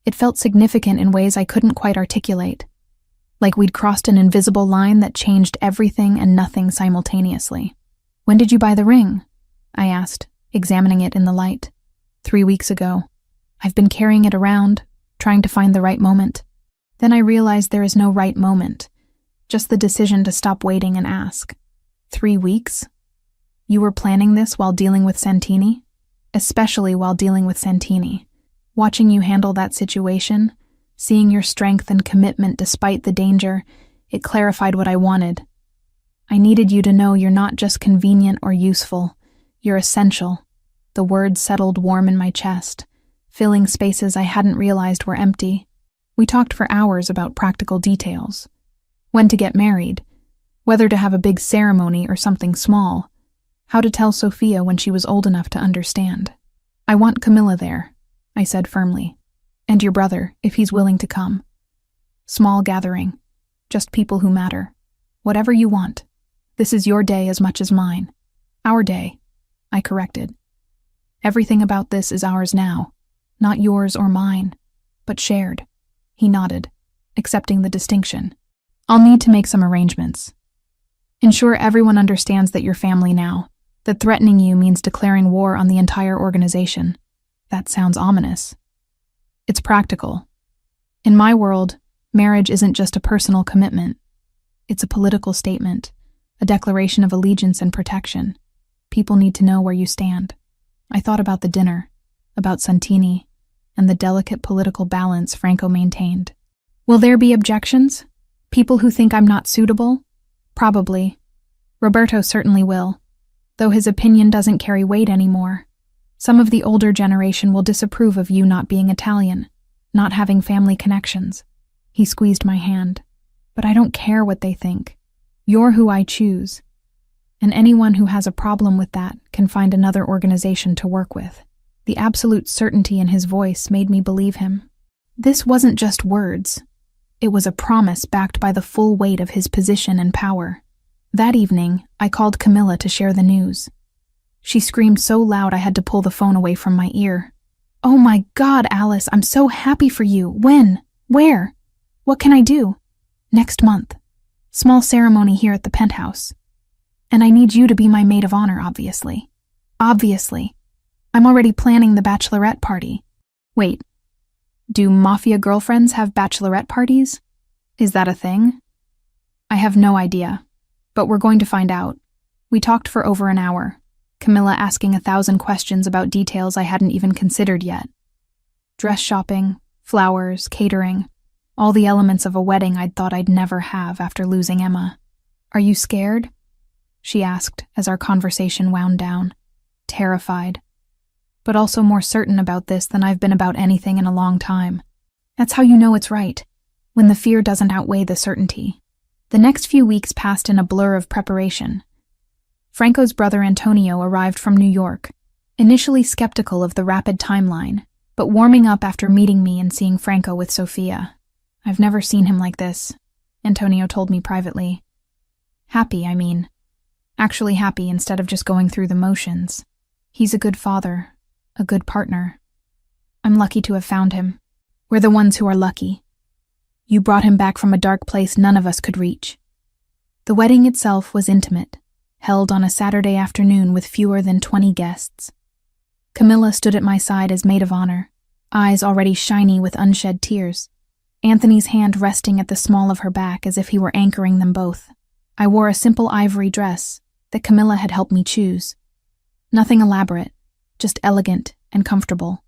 It felt significant in ways I couldn't quite articulate, like we'd crossed an invisible line that changed everything and nothing simultaneously. "When did you buy the ring?" I asked, examining it in the light. 3 weeks ago. I've been carrying it around, trying to find the right moment. Then I realized there is no right moment, just the decision to stop waiting and ask. 3 weeks? You were planning this while dealing with Santini? Especially while dealing with Santini. Watching you handle that situation, Seeing your strength and commitment despite the danger, it clarified what I wanted. I needed you to know you're not just convenient or useful, you're essential. The words settled warm in my chest, filling spaces I hadn't realized were empty. We talked for hours about practical details. When to get married, whether to have a big ceremony or something small, how to tell Sophia when she was old enough to understand. I want Camilla there, I said firmly. And your brother, if he's willing to come. Small gathering, just people who matter. Whatever you want. This is your day as much as mine. Our day, I corrected. Everything about this is ours now, not yours or mine, but shared. He nodded, accepting the distinction. I'll need to make some arrangements. Ensure everyone understands that you're family now, that threatening you means declaring war on the entire organization. That sounds ominous. It's practical. In my world, marriage isn't just a personal commitment. It's a political statement, a declaration of allegiance and protection. People need to know where you stand. I thought about the dinner, about Santini, and the delicate political balance Franco maintained. Will there be objections? People who think I'm not suitable? Probably. Roberto certainly will, though his opinion doesn't carry weight anymore. Some of the older generation will disapprove of you not being Italian, not having family connections. He squeezed my hand. But I don't care what they think. You're who I choose. And anyone who has a problem with that can find another organization to work with. The absolute certainty in his voice made me believe him. This wasn't just words. It was a promise backed by the full weight of his position and power. That evening, I called Camilla to share the news. She screamed so loud I had to pull the phone away from my ear. Oh my God, Alice, I'm so happy for you. When? Where? What can I do? Next month. Small ceremony here at the penthouse. And I need you to be my maid of honor, obviously. Obviously. I'm already planning the bachelorette party. Wait, do mafia girlfriends have bachelorette parties? Is that a thing? I have no idea, but we're going to find out. We talked for over an hour. Camilla asking 1,000 questions about details I hadn't even considered yet. Dress shopping, flowers, catering, all the elements of a wedding I'd thought I'd never have after losing Emma. Are you scared? She asked as our conversation wound down. Terrified. But also more certain about this than I've been about anything in a long time. That's how you know it's right, when the fear doesn't outweigh the certainty. The next few weeks passed in a blur of preparation. Franco's brother Antonio arrived from New York, initially skeptical of the rapid timeline, but warming up after meeting me and seeing Franco with Sophia. I've never seen him like this, Antonio told me privately. Happy, I mean. Actually happy instead of just going through the motions. He's a good father, a good partner. I'm lucky to have found him. We're the ones who are lucky. You brought him back from a dark place none of us could reach. The wedding itself was intimate, held on a Saturday afternoon with fewer than 20 guests. Camilla stood at my side as maid of honor, eyes already shiny with unshed tears, Anthony's hand resting at the small of her back as if he were anchoring them both. I wore a simple ivory dress that Camilla had helped me choose. Nothing elaborate, just elegant and comfortable.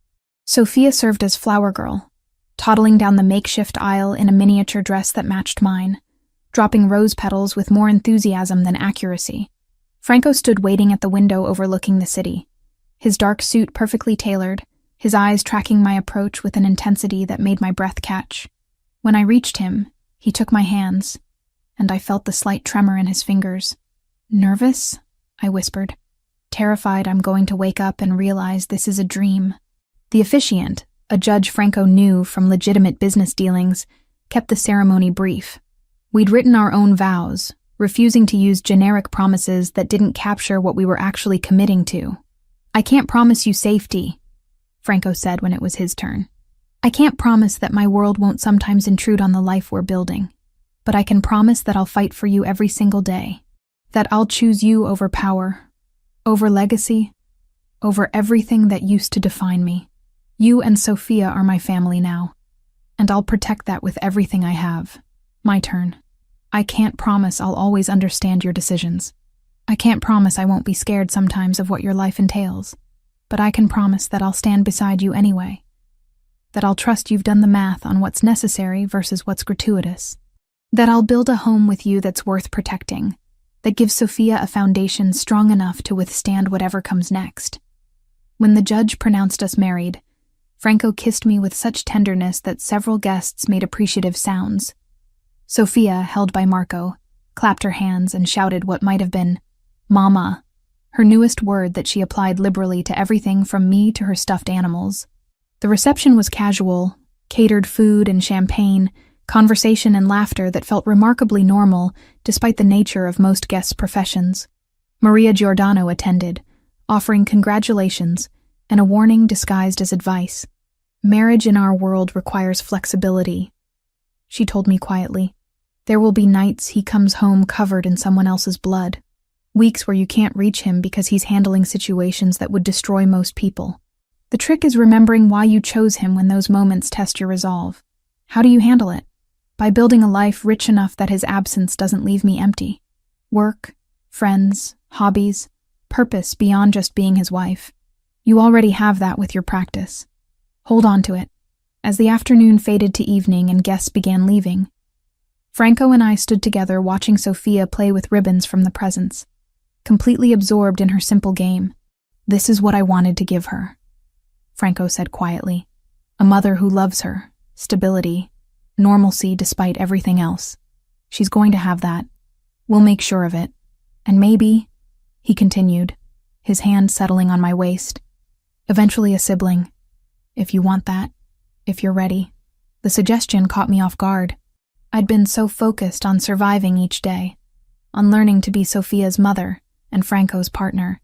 Sophia served as flower girl, toddling down the makeshift aisle in a miniature dress that matched mine, dropping rose petals with more enthusiasm than accuracy. Franco stood waiting at the window overlooking the city, his dark suit perfectly tailored, his eyes tracking my approach with an intensity that made my breath catch. When I reached him, he took my hands, and I felt the slight tremor in his fingers. Nervous? I whispered. Terrified I'm going to wake up and realize this is a dream. The officiant, a judge Franco knew from legitimate business dealings, kept the ceremony brief. We'd written our own vows, refusing to use generic promises that didn't capture what we were actually committing to. I can't promise you safety, Franco said when it was his turn. I can't promise that my world won't sometimes intrude on the life we're building, but I can promise that I'll fight for you every single day, that I'll choose you over power, over legacy, over everything that used to define me. You and Sophia are my family now, and I'll protect that with everything I have. My turn. I can't promise I'll always understand your decisions. I can't promise I won't be scared sometimes of what your life entails, but I can promise that I'll stand beside you anyway. That I'll trust you've done the math on what's necessary versus what's gratuitous. That I'll build a home with you that's worth protecting, that gives Sophia a foundation strong enough to withstand whatever comes next. When the judge pronounced us married, Franco kissed me with such tenderness that several guests made appreciative sounds. Sophia, held by Marco, clapped her hands and shouted what might have been, "Mama," her newest word that she applied liberally to everything from me to her stuffed animals. The reception was casual, catered food and champagne, conversation and laughter that felt remarkably normal despite the nature of most guests' professions. Maria Giordano attended, offering congratulations and a warning disguised as advice. "Marriage in our world requires flexibility," she told me quietly. "There will be nights he comes home covered in someone else's blood. Weeks where you can't reach him because he's handling situations that would destroy most people. The trick is remembering why you chose him when those moments test your resolve. How do you handle it? By building a life rich enough that his absence doesn't leave me empty. Work, friends, hobbies, purpose beyond just being his wife. You already have that with your practice. Hold on to it." As the afternoon faded to evening and guests began leaving, Franco and I stood together watching Sophia play with ribbons from the presents, completely absorbed in her simple game. "This is what I wanted to give her," Franco said quietly. "A mother who loves her, stability, normalcy despite everything else. She's going to have that. We'll make sure of it. And maybe," he continued, his hand settling on my waist, "eventually a sibling. If you want that, if you're ready." The suggestion caught me off guard. I'd been so focused on surviving each day, on learning to be Sophia's mother and Franco's partner,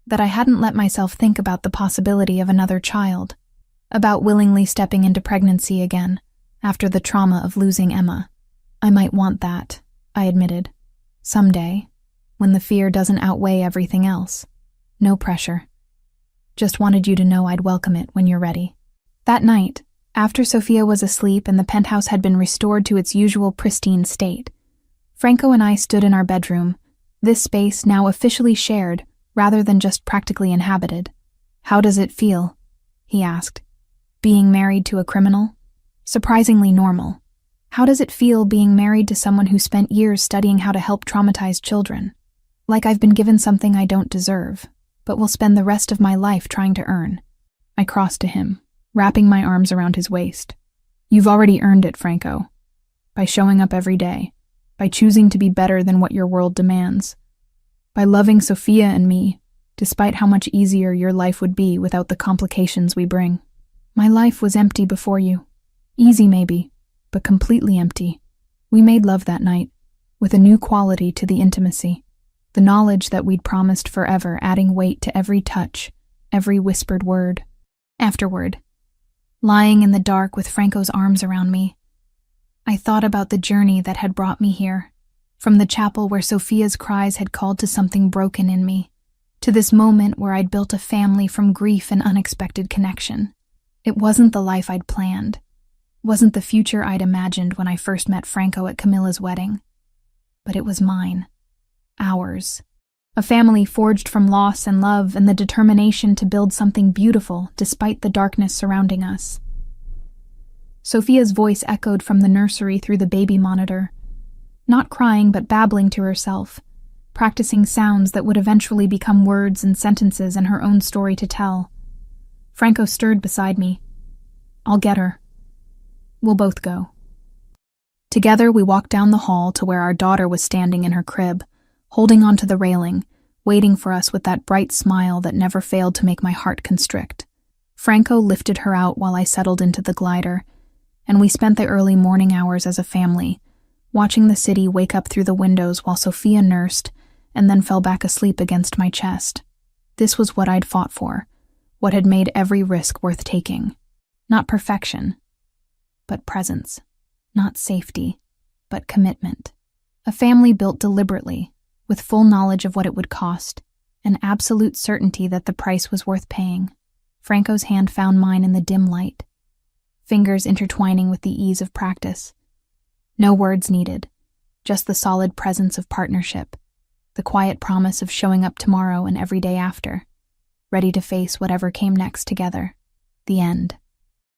that I hadn't let myself think about the possibility of another child, about willingly stepping into pregnancy again after the trauma of losing Emma. "I might want that," I admitted. "Someday, when the fear doesn't outweigh everything else. No pressure. Just wanted you to know I'd welcome it when you're ready." That night, after Sophia was asleep and the penthouse had been restored to its usual pristine state, Franco and I stood in our bedroom, this space now officially shared rather than just practically inhabited. "How does it feel?" he asked. "Being married to a criminal? Surprisingly normal. How does it feel being married to someone who spent years studying how to help traumatized children? Like I've been given something I don't deserve, but will spend the rest of my life trying to earn." I crossed to him, wrapping my arms around his waist. "You've already earned it, Franco. By showing up every day, by choosing to be better than what your world demands, by loving Sophia and me, despite how much easier your life would be without the complications we bring. My life was empty before you. Easy maybe, but completely empty. We made love that night, with a new quality to the intimacy, the knowledge that we'd promised forever adding weight to every touch, every whispered word." Afterward, lying in the dark with Franco's arms around me, I thought about the journey that had brought me here, from the chapel where Sophia's cries had called to something broken in me, to this moment where I'd built a family from grief and unexpected connection. It wasn't the life I'd planned, wasn't the future I'd imagined when I first met Franco at Camilla's wedding, but it was mine, ours. A family forged from loss and love and the determination to build something beautiful despite the darkness surrounding us. Sophia's voice echoed from the nursery through the baby monitor, not crying but babbling to herself, practicing sounds that would eventually become words and sentences and her own story to tell. Franco stirred beside me. "I'll get her. We'll both go." Together we walked down the hall to where our daughter was standing in her crib, holding onto the railing, waiting for us with that bright smile that never failed to make my heart constrict. Franco lifted her out while I settled into the glider, and we spent the early morning hours as a family, watching the city wake up through the windows while Sophia nursed and then fell back asleep against my chest. This was what I'd fought for, what had made every risk worth taking. Not perfection, but presence. Not safety, but commitment. A family built deliberately, with full knowledge of what it would cost, and absolute certainty that the price was worth paying. Franco's hand found mine in the dim light, fingers intertwining with the ease of practice. No words needed, just the solid presence of partnership, the quiet promise of showing up tomorrow and every day after, ready to face whatever came next together. The end.